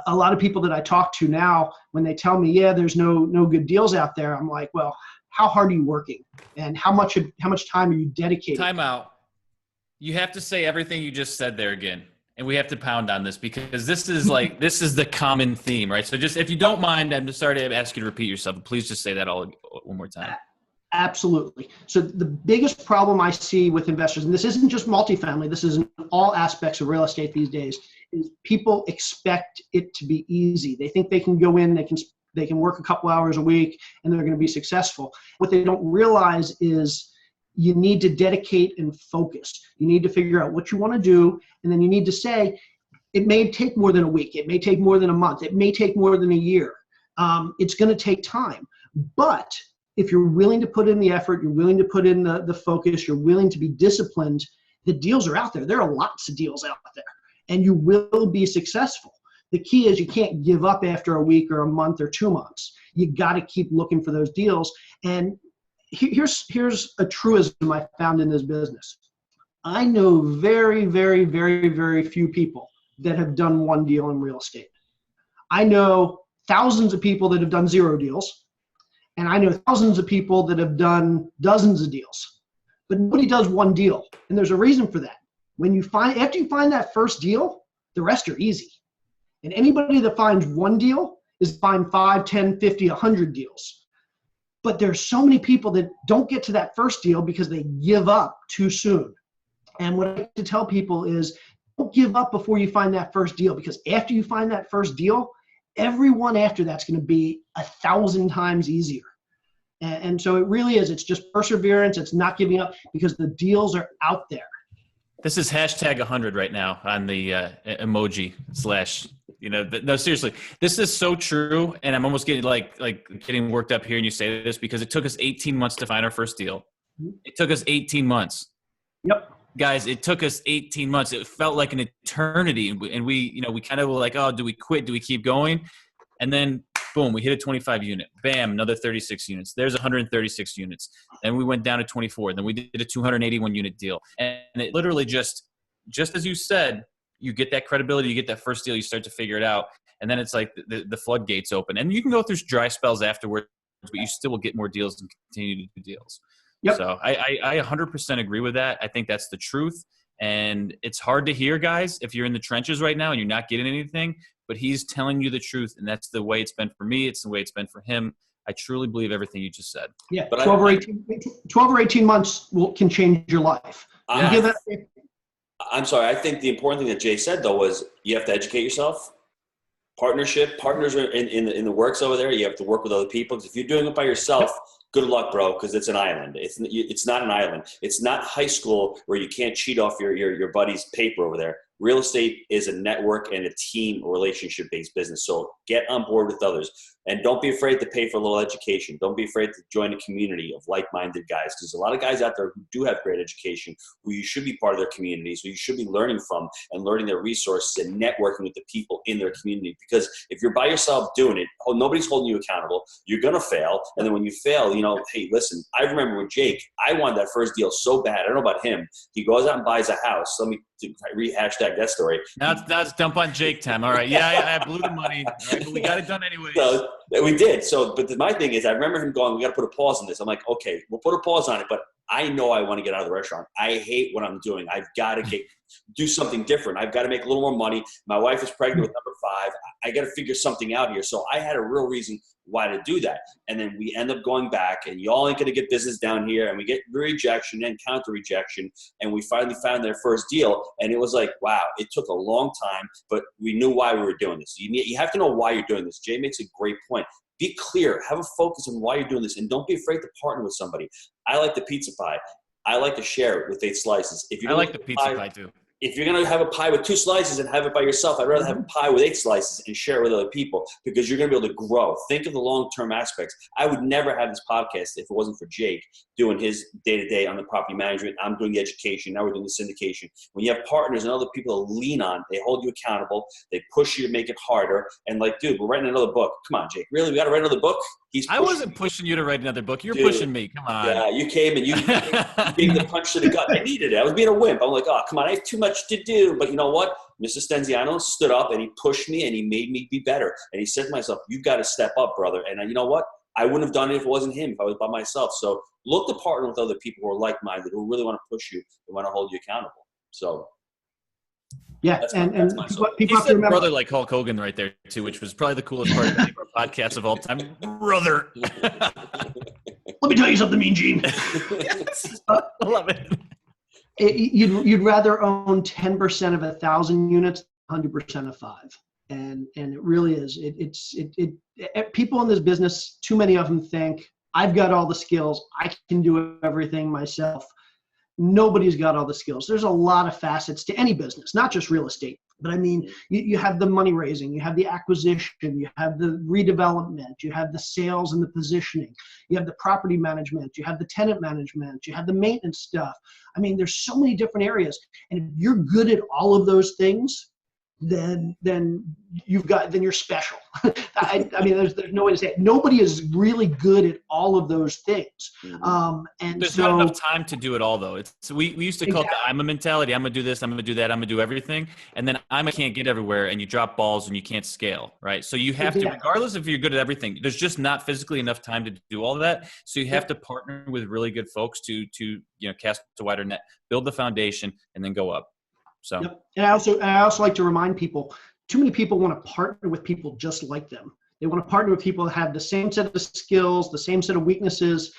a lot of people that I talk to now, when they tell me, yeah, there's no good deals out there, I'm like, well, how hard are you working? And how much time are you dedicating? Time out. You have to say everything you just said there again. And we have to pound on this because this is this is the common theme, right? So just, if you don't mind, I'm just sorry to ask you to repeat yourself, but please just say that all one more time. Absolutely. So the biggest problem I see with investors, and this isn't just multifamily, this is in all aspects of real estate these days, is people expect it to be easy. They think they can go in, they can work a couple hours a week, and they're going to be successful. What they don't realize is you need to dedicate and focus. You need to figure out what you want to do, and then you need to say, it may take more than a week, it may take more than a month, it may take more than a year. It's going to take time. But if you're willing to put in the effort, you're willing to put in the focus, you're willing to be disciplined, the deals are out there. There are lots of deals out there, and you will be successful. The key is you can't give up after a week or a month or 2 months. You got to keep looking for those deals. And here's a truism I found in this business. I know very, very, very, very few people that have done one deal in real estate. I know thousands of people that have done 0 deals. And I know thousands of people that have done dozens of deals, but nobody does one deal. And there's a reason for that. After you find that first deal, the rest are easy. And anybody that finds one deal is find 5, 10, 50, 100 deals. But there's so many people that don't get to that first deal because they give up too soon. And what I like to tell people is, don't give up before you find that first deal, because after you find that first deal, everyone after that's going to be 1,000 times easier. And so it really is. It's just perseverance. It's not giving up, because the deals are out there. This is hashtag 100 right now on the emoji / no, seriously, this is so true. And I'm almost getting getting worked up here. And you say this because it took us 18 months to find our first deal. It took us 18 months. Yep. Guys, it took us 18 months. It felt like an eternity. And we kind of were like, oh, do we quit? Do we keep going? And then boom, we hit a 25 unit. Bam, another 36 units. There's 136 units. Then we went down to 24. Then we did a 281 unit deal. And it literally just as you said, you get that credibility, you get that first deal, you start to figure it out. And then it's like the floodgates open. And you can go through dry spells afterwards, but you still will get more deals and continue to do deals. Yep. So I 100% agree with that. I think that's the truth. And it's hard to hear, guys, if you're in the trenches right now and you're not getting anything, but he's telling you the truth. And that's the way it's been for me. It's the way it's been for him. I truly believe everything you just said. Yeah, but 12 or 18 months can change your life. I'm sorry. I think the important thing that Jay said, though, was you have to educate yourself. Partners are in the works over there. You have to work with other people. Because if you're doing it by yourself, good luck, bro, because it's an island. It's not an island. It's not high school where you can't cheat off your buddy's paper over there. Real estate is a network and a team relationship-based business. So get on board with others. And don't be afraid to pay for a little education. Don't be afraid to join a community of like-minded guys. There's a lot of guys out there who do have great education, who you should be part of their communities, who you should be learning from and learning their resources and networking with the people in their community. Because if you're by yourself doing it, nobody's holding you accountable. You're going to fail. And then when you fail, hey, listen, I remember with Jake, I wanted that first deal so bad. I don't know about him. He goes out and buys a house. Let me rehash that story. Now it's dump on Jake time. All right. Yeah, I blew the money. All right, but we got it done anyway. So, we did. So, but my thing is, I remember him going, we got to put a pause on this. I'm like, okay, we'll put a pause on it, but I know I want to get out of the restaurant. I hate what I'm doing. I've got to do something different. I've got to make a little more money. My wife is pregnant with number 5. I got to figure something out here. So I had a real reason why to do that. And then we end up going back, and y'all ain't going to get business down here. And we get rejection and counter rejection. And we finally found their first deal. And it was like, wow, it took a long time, but we knew why we were doing this. You have to know why you're doing this. Jay makes a great point. Be clear. Have a focus on why you're doing this. And don't be afraid to partner with somebody. I like the pizza pie. I like to share it with 8 slices. I like the pizza pie too. If you're going to have a pie with 2 slices and have it by yourself, I'd rather have a pie with 8 slices and share it with other people, because you're going to be able to grow. Think of the long-term aspects. I would never have this podcast if it wasn't for Jake doing his day-to-day on the property management. I'm doing the education. Now we're doing the syndication. When you have partners and other people to lean on, they hold you accountable. They push you to make it harder. And like, dude, we're writing another book. Come on, Jake. Really? We got to write another book? I wasn't pushing you to write another book. You're pushing me. Come on. Yeah, you came and you gave the punch to the gut. I needed it. I was being a wimp. I'm like, oh, come on, I have too much to do. But you know what? Mr. Stenziano stood up and he pushed me and he made me be better. And he said to myself, you've got to step up, brother. And you know what? I wouldn't have done it if it wasn't him, if I was by myself. So look to partner with other people who are like-minded, who really want to push you and want to hold you accountable. So yeah, and people have to remember, brother like Hulk Hogan right there too, which was probably the coolest part of any of our podcasts of all time. Brother. Let me tell you something, Mean Gene. Yes. I love it. You'd rather own 10% of 1,000 units, 100% of 5, and it really is. People in this business, too many of them think I've got all the skills, I can do everything myself. Nobody's got all the skills. There's a lot of facets to any business, not just real estate. But I mean, you have the money raising, you have the acquisition, you have the redevelopment, you have the sales and the positioning, you have the property management, you have the tenant management, you have the maintenance stuff. I mean, there's so many different areas. And if you're good at all of those things, then you're special. I mean, there's no way to say it. Nobody is really good at all of those things. And there's not enough time to do it all, though. We used to call it the I'm a mentality. I'm gonna do this. I'm gonna do that. I'm gonna do everything. And then I can't get everywhere, and you drop balls and you can't scale, right? So you have to, regardless if you're good at everything, there's just not physically enough time to do all of that. So you have to partner with really good folks to cast a wider net, build the foundation, and then go up. So, yep. And I also like to remind people, too many people want to partner with people just like them. They want to partner with people that have the same set of skills, the same set of weaknesses,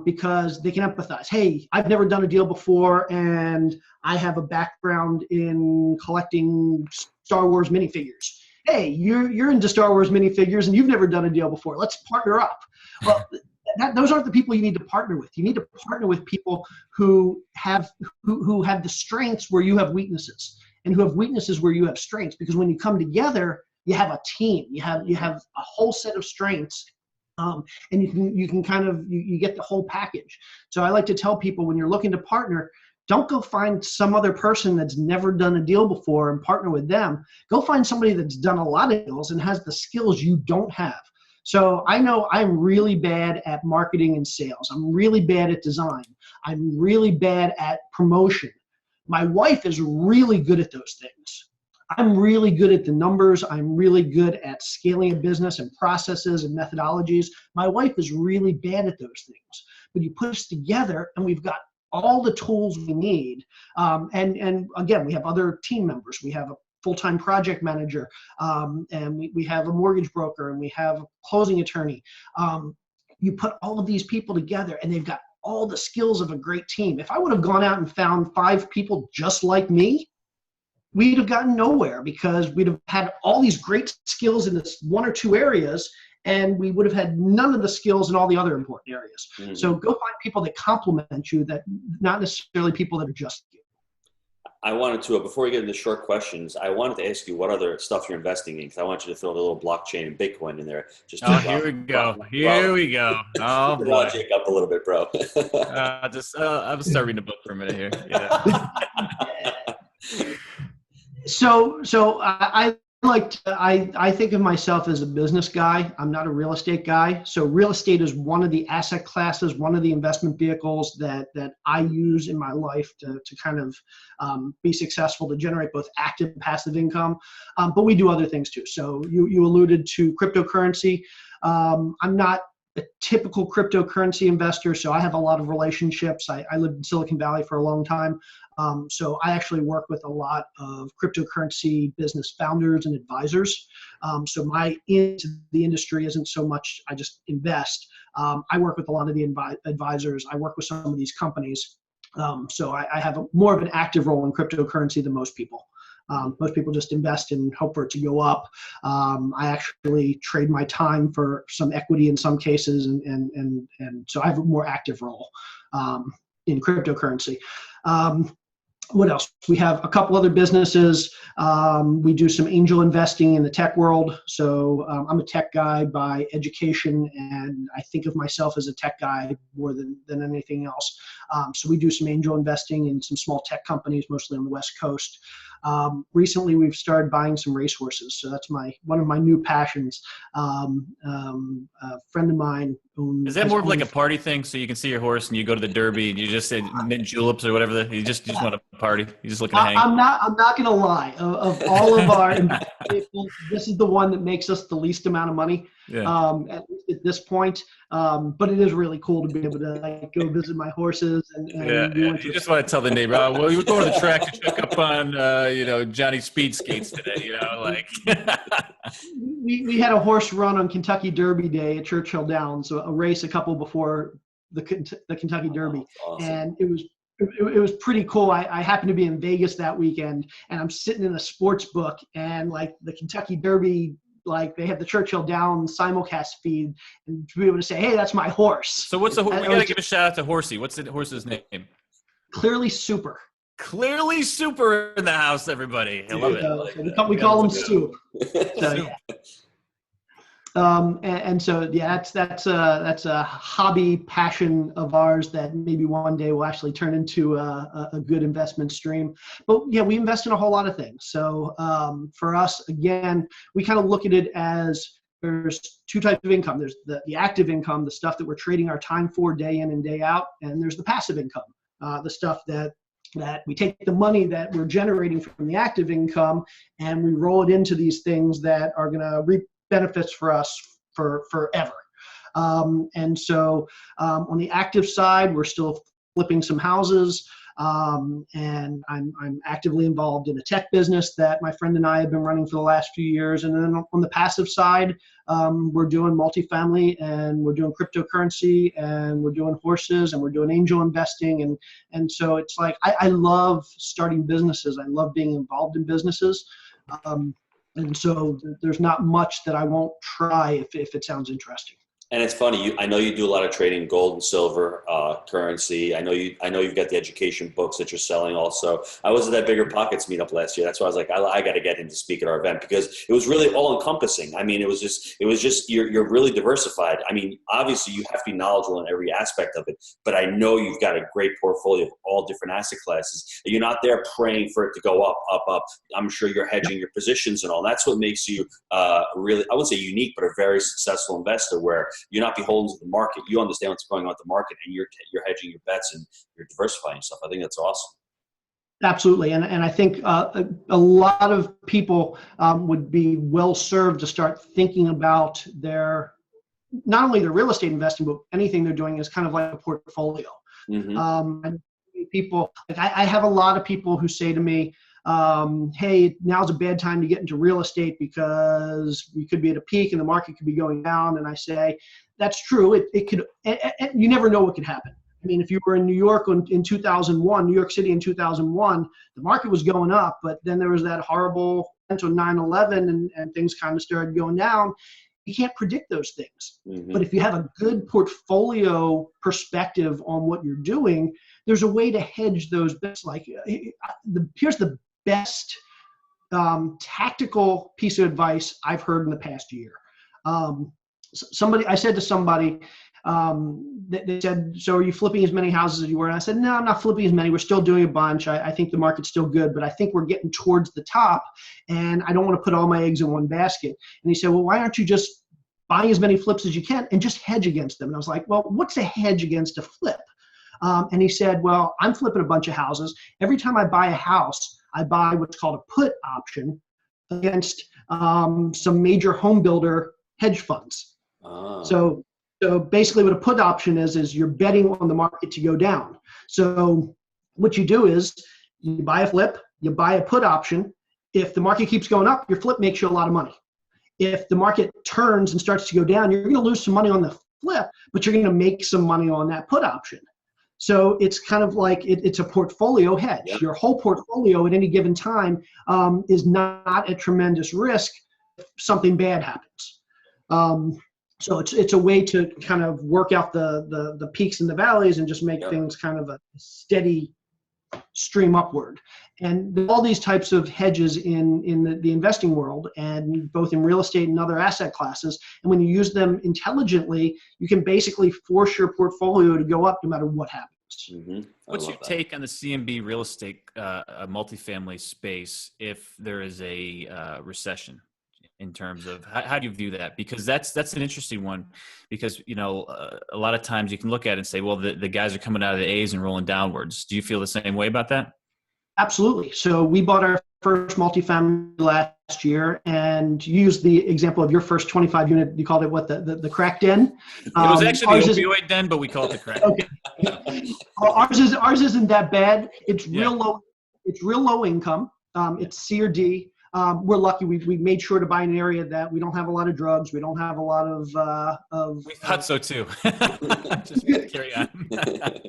because they can empathize. Hey, I've never done a deal before, and I have a background in collecting Star Wars minifigures. Hey, you're into Star Wars minifigures, and you've never done a deal before. Let's partner up. Well, those aren't the people you need to partner with. You need to partner with people who have the strengths where you have weaknesses, and who have weaknesses where you have strengths. Because when you come together, you have a team. You have a whole set of strengths, and you can kind of you get the whole package. So I like to tell people, when you're looking to partner, don't go find some other person that's never done a deal before and partner with them. Go find somebody that's done a lot of deals and has the skills you don't have. So I know I'm really bad at marketing and sales. I'm really bad at design. I'm really bad at promotion. My wife is really good at those things. I'm really good at the numbers. I'm really good at scaling a business and processes and methodologies. My wife is really bad at those things. But you put us together, and we've got all the tools we need. And again, we have other team members. We have a full-time project manager, and we have a mortgage broker, and we have a closing attorney. You put all of these people together, and they've got all the skills of a great team. If I would have gone out and found 5 people just like me, we'd have gotten nowhere, because we'd have had all these great skills in this 1 or 2 areas, and we would have had none of the skills in all the other important areas. Mm-hmm. So go find people that complement you, that not necessarily people that are just you. I wanted to, before we get into short questions, I wanted to ask you what other stuff you're investing in, because I want you to throw the little blockchain and Bitcoin in there. Just Oh, here we go. Here we go. Oh boy. Jake up a little bit, bro. I'm gonna start reading a book for a minute here. Yeah. So I think of myself as a business guy. I'm not a real estate guy. So real estate is one of the asset classes, one of the investment vehicles that I use in my life to kind of be successful, to generate both active and passive income. But we do other things too. So you alluded to cryptocurrency. I'm not a typical cryptocurrency investor, so I have a lot of relationships. I lived in Silicon Valley for a long time. So I actually work with a lot of cryptocurrency business founders and advisors. So my into the industry isn't so much I just invest. I work with a lot of the advisors. I work with some of these companies. So I have more of an active role in cryptocurrency than most people. Most people just invest and hope for it to go up. I actually trade my time for some equity in some cases, and so I have a more active role in cryptocurrency. What else? We have a couple other businesses. We do some angel investing in the tech world. So I'm a tech guy by education, and I think of myself as a tech guy more than anything else. So we do some angel investing in some small tech companies, mostly on the West Coast. Recently, we've started buying some racehorses. So that's one of my new passions. A friend of mine Is that more of like a party thing? So you can see your horse and you go to the Derby and you just say mint juleps or whatever. You just want to party. You just looking to hang. I'm not going to lie. Of all of our vehicles, this is the one that makes us the least amount of money. Yeah. At this point. But it is really cool to be able to go visit my horses. And you just want to tell the neighbor, oh, well, you were going to the track to check up on, Johnny Speed skates today, like. we had a horse run on Kentucky Derby Day at Churchill Downs, so a race a couple before the Kentucky Derby. Awesome. And it was pretty cool. I happened to be in Vegas that weekend, and I'm sitting in a sports book, and like the Kentucky Derby, like they have the Churchill Downs simulcast feed, and to be able to say, hey, that's my horse. So we got to give a shout out to Horsey. What's the horse's name? Clearly Super. Clearly Super in the house, everybody. I love it. We call him Soup. So, and so yeah, that's a hobby passion of ours that maybe one day will actually turn into a good investment stream. But yeah, we invest in a whole lot of things. So for us, again, we kind of look at it as there's two types of income. There's the active income, the stuff that we're trading our time for day in and day out, and there's the passive income, the stuff that we take the money that we're generating from the active income and we roll it into these things that are going to reap benefits for us for forever. And so on the active side, we're still flipping some houses. And I'm actively involved in a tech business that my friend and I have been running for the last few years. And then on the passive side, we're doing multifamily, and we're doing cryptocurrency, and we're doing horses, and we're doing angel investing. And so it's like, I love starting businesses. I love being involved in businesses. And so there's not much that I won't try if it sounds interesting. And it's funny. I know you do a lot of trading in gold and silver currency. I know you've got the education books that you're selling. Also, I was at that Bigger Pockets meetup last year. That's why I was like, I got to get him to speak at our event, because it was really all encompassing. I mean, it was just you're really diversified. I mean, obviously you have to be knowledgeable in every aspect of it, but I know you've got a great portfolio of all different asset classes. You're not there praying for it to go up, up, up. I'm sure you're hedging your positions and all. That's what makes you really, I wouldn't say unique, but a very successful investor, where you're not beholden to the market. You understand what's going on with the market, and you're hedging your bets and you're diversifying yourself. I think that's awesome. Absolutely. And I think a lot of people would be well served to start thinking about not only their real estate investing, but anything they're doing is kind of like a portfolio. Mm-hmm. And people, like I have a lot of people who say to me, hey, now's a bad time to get into real estate because we could be at a peak and the market could be going down. And I say, that's true. It could, you never know what could happen. I mean, if you were in New York in 2001, New York City in 2001, the market was going up, but then there was that horrible event on 9/11 and things kind of started going down. You can't predict those things. Mm-hmm. But if you have a good portfolio perspective on what you're doing, there's a way to hedge those bets. Like here's the best tactical piece of advice I've heard in the past year. I said to somebody, they said, so are you flipping as many houses as you were? And I said, no, I'm not flipping as many. We're still doing a bunch. I think the market's still good, but I think we're getting towards the top, and I don't want to put all my eggs in one basket. And he said, well, why aren't you just buying as many flips as you can and just hedge against them? And I was like, well, what's a hedge against a flip? And he said, well, I'm flipping a bunch of houses. Every time I buy a house, I buy what's called a put option against some major home builder hedge funds. So basically what a put option is you're betting on the market to go down. So what you do is you buy a flip, you buy a put option. If the market keeps going up, your flip makes you a lot of money. If the market turns and starts to go down, you're going to lose some money on the flip, but you're going to make some money on that put option. So it's kind of like it's a portfolio hedge. Yep. Your whole portfolio at any given time is not at tremendous risk if something bad happens. So it's a way to kind of work out the peaks and the valleys and just make things kind of a steady stream upward. And all these types of hedges in the investing world, and both in real estate and other asset classes. And when you use them intelligently, you can basically force your portfolio to go up no matter what happens. Mm-hmm. What's your take on the CMB real estate multifamily space if there is a recession? In terms of how do you view that? Because that's an interesting one, because a lot of times you can look at it and say, well, the guys are coming out of the A's and rolling downwards. Do you feel the same way about that? Absolutely. So we bought our first multifamily last year, and used the example of your first 25 unit. You called it what, the crack den? It was actually the opioid den, but we call it the crack. Okay. Ours isn't that bad. It's real low. It's real low income. It's C or D. We're lucky. We made sure to buy an area that we don't have a lot of drugs. We don't have a lot of. We thought so too. Just carry on.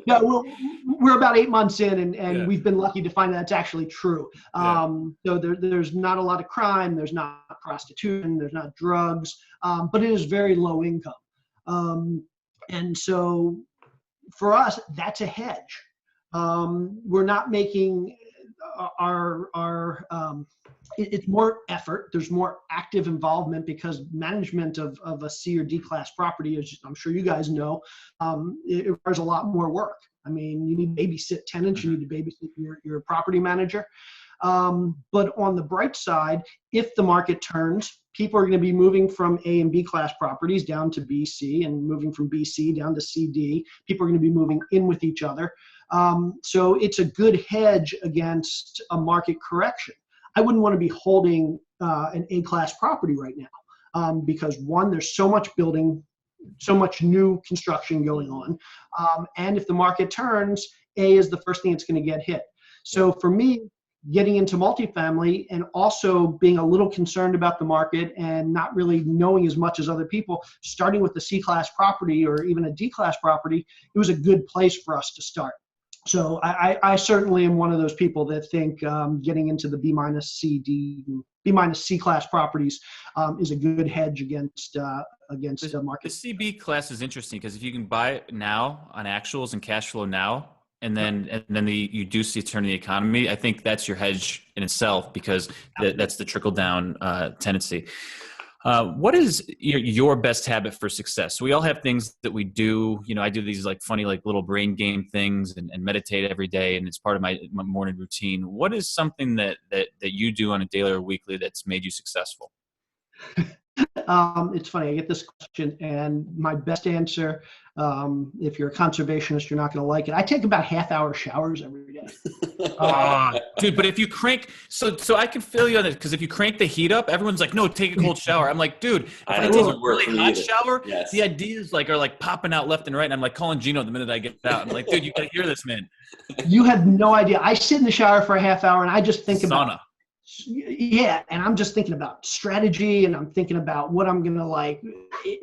Yeah, we're about 8 months in, and we've been lucky to find that's actually true. So there's not a lot of crime. There's not prostitution. There's not drugs. But it is very low income. And so for us, that's a hedge. We're not making it's more effort. There's more active involvement because management of a C or D class property, as I'm sure you guys know, it requires a lot more work. I mean, you need to babysit tenants, you need to babysit your property manager. But on the bright side, if the market turns, people are going to be moving from A and B class properties down to B, C, and moving from B, C down to C, D. People are going to be moving in with each other. So it's a good hedge against a market correction. I wouldn't want to be holding an A-class property right now because, one, there's so much building, so much new construction going on. And if the market turns, A is the first thing that's going to get hit. So for me, getting into multifamily and also being a little concerned about the market and not really knowing as much as other people, starting with the C-class property or even a D-class property, it was a good place for us to start. So I certainly am one of those people that think getting into the B- C class properties is a good hedge against the market. The CB class is interesting because if you can buy it now on actuals and cash flow now, and then you do see a turn in the economy, I think that's your hedge in itself because that's the trickle down tendency. What is your best habit for success? So we all have things that we do. I do these funny little brain game things and meditate every day, and it's part of my morning routine. What is something that you do on a daily or weekly that's made you successful? It's funny. I get this question, and my best answer, if you're a conservationist, you're not going to like it. I take about half-hour showers every day. Dude, but if you crank, so I can feel you on this, because if you crank the heat up, everyone's like, no, take a cold shower. I'm like, dude, if I take a really hot shower, the ideas are popping out left and right. And I'm like calling Gino the minute I get out. I'm like, dude, you got to hear this, man. You have no idea. I sit in the shower for a half hour and I just think about and I'm just thinking about strategy, and I'm thinking about what I'm going to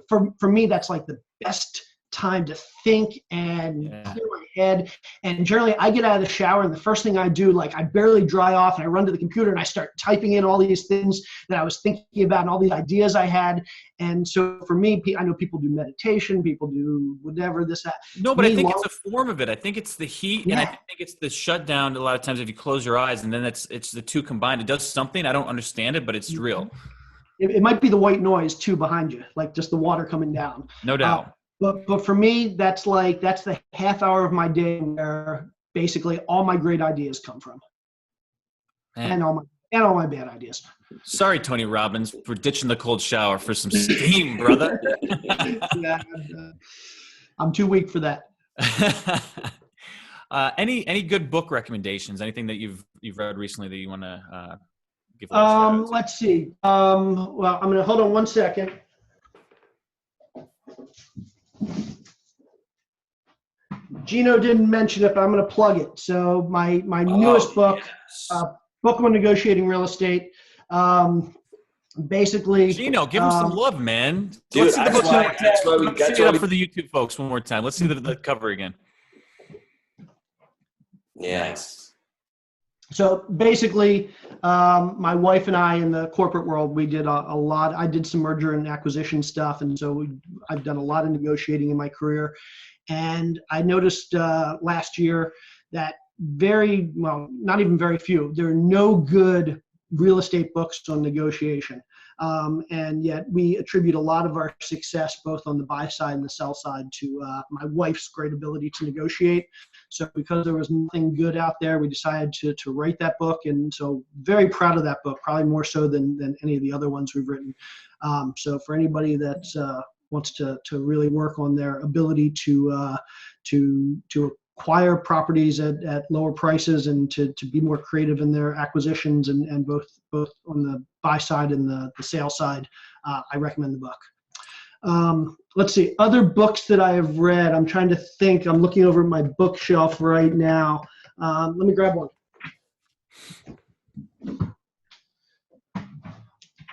for me, that's the best time to think and Yeah. clear my head. And generally, I get out of the shower, and the first thing I do, like I barely dry off, and I run to the computer and I start typing in all these things that I was thinking about and all these ideas I had. And so for me, I know people do meditation, people do whatever, this, that. No, but I think it's a form of it. I think it's the heat, and I Yeah. think it's the shutdown. A lot of times, if you close your eyes, and then it's the two combined, it does something. I don't understand it, but it's real. It might be the white noise too behind you, like just the water coming down. No doubt. But for me, that's the half hour of my day where basically all my great ideas come from, Man. and all my bad ideas. Sorry, Tony Robbins, for ditching the cold shower for some steam, brother. Yeah, I'm too weak for that. Any good book recommendations? Anything that you've read recently that you want to give a little shout out to? Let's see. Well, I'm gonna hold on one second. Gino didn't mention it, but I'm gonna plug it. So my newest book, yes. Book on Negotiating Real Estate. Basically, Gino, give him some love, man. Dude, Let's see the that's book. why we Let's got see it up for the YouTube folks one more time. Let's see the cover again. Yeah. Nice. So basically, my wife and I in the corporate world, we did a lot. I did some merger and acquisition stuff, and so I've done a lot of negotiating in my career. And I noticed last year that not even very few, there are no good real estate books on negotiation. And yet we attribute a lot of our success, both on the buy side and the sell side, to my wife's great ability to negotiate. So because there was nothing good out there, we decided to write that book. And so very proud of that book, probably more so than any of the other ones we've written. So for anybody that wants to really work on their ability to acquire properties at lower prices and to be more creative in their acquisitions and both on the buy side and the sale side, I recommend the book. Let's see, other books that I have read. I'm trying to think. I'm looking over at my bookshelf right now. Let me grab one.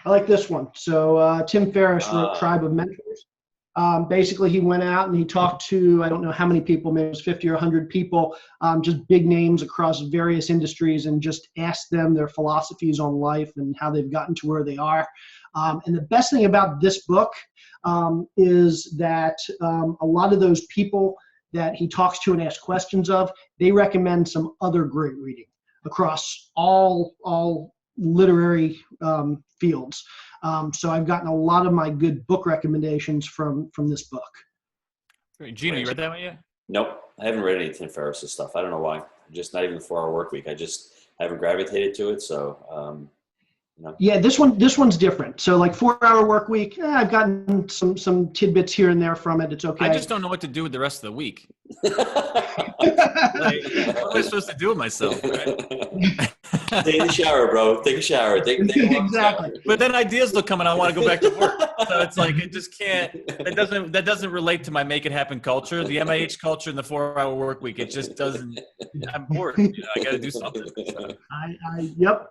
I like this one. So Tim Ferriss wrote Tribe of Mentors. Basically, he went out and he talked to, I don't know how many people, maybe it was 50 or 100 people, just big names across various industries, and just asked them their philosophies on life and how they've gotten to where they are. And the best thing about this book is that a lot of those people that he talks to and asks questions of, they recommend some other great reading across all literary fields. So I've gotten a lot of my good book recommendations from this book. Gino, you read that one yet? Nope. I haven't read any Tim Ferriss' stuff. I don't know why. Just not even the 4 Hour Work Week. I haven't gravitated to it. So, Yeah, this one's different. So like 4 Hour Work Week, I've gotten some tidbits here and there from it. It's okay. I just don't know what to do with the rest of the week. Like, what am I supposed to do with myself? Right? Take a shower, bro. Take a shower. Exactly. But then ideas will come and I want to go back to work. So it's like, it just can't, that doesn't relate to my make it happen culture, the MIH culture and the 4 Hour Work Week. It just doesn't, I'm bored. I got to do something. So. Yep.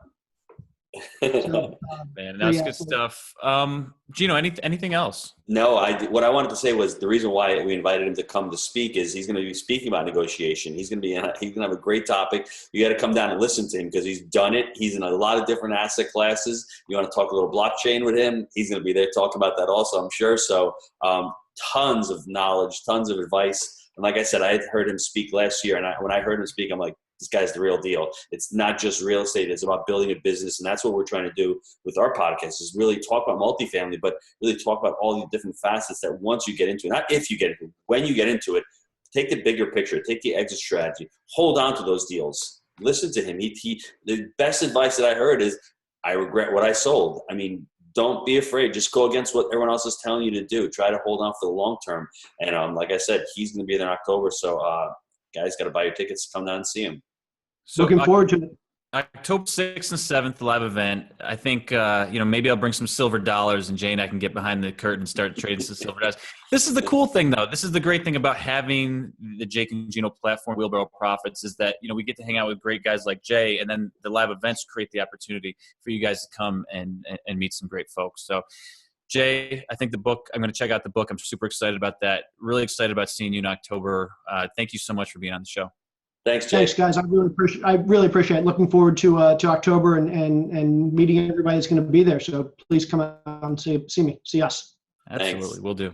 So, man, that's good stuff. Gino, anything else? No, what I wanted to say was the reason why we invited him to come to speak is he's going to be speaking about negotiation. He's going to have a great topic. You got to come down and listen to him because he's done it. He's in a lot of different asset classes. You want to talk a little blockchain with him? He's going to be there talking about that also, I'm sure. So tons of knowledge, tons of advice. And like I said, I had heard him speak last year, and when I heard him speak, I'm like, this guy's the real deal. It's not just real estate. It's about building a business. And that's what we're trying to do with our podcast is really talk about multifamily, but really talk about all the different facets that once you get into it, not if you get into it, when you get into it, take the bigger picture, take the exit strategy, hold on to those deals. Listen to him. The best advice that I heard is, I regret what I sold. I mean, don't be afraid. Just go against what everyone else is telling you to do. Try to hold on for the long term. And like I said, he's going to be there in October. So guys, got to buy your tickets to come down and see him. So looking forward to it. October 6th and 7th, live event. I think, maybe I'll bring some silver dollars and Jay and I can get behind the curtain and start trading some silver dollars. This is the cool thing, though. This is the great thing about having the Jake and Gino platform, Wheelbarrow Profits, is that, we get to hang out with great guys like Jay, and then the live events create the opportunity for you guys to come and meet some great folks. So Jay, I think I'm going to check out the book. I'm super excited about that. Really excited about seeing you in October. Thank you so much for being on the show. Thanks, Jay. Thanks, guys. I really appreciate it. Looking forward to October and meeting everybody that's going to be there. So please come out and see me, see us. Absolutely. Thanks. We'll do.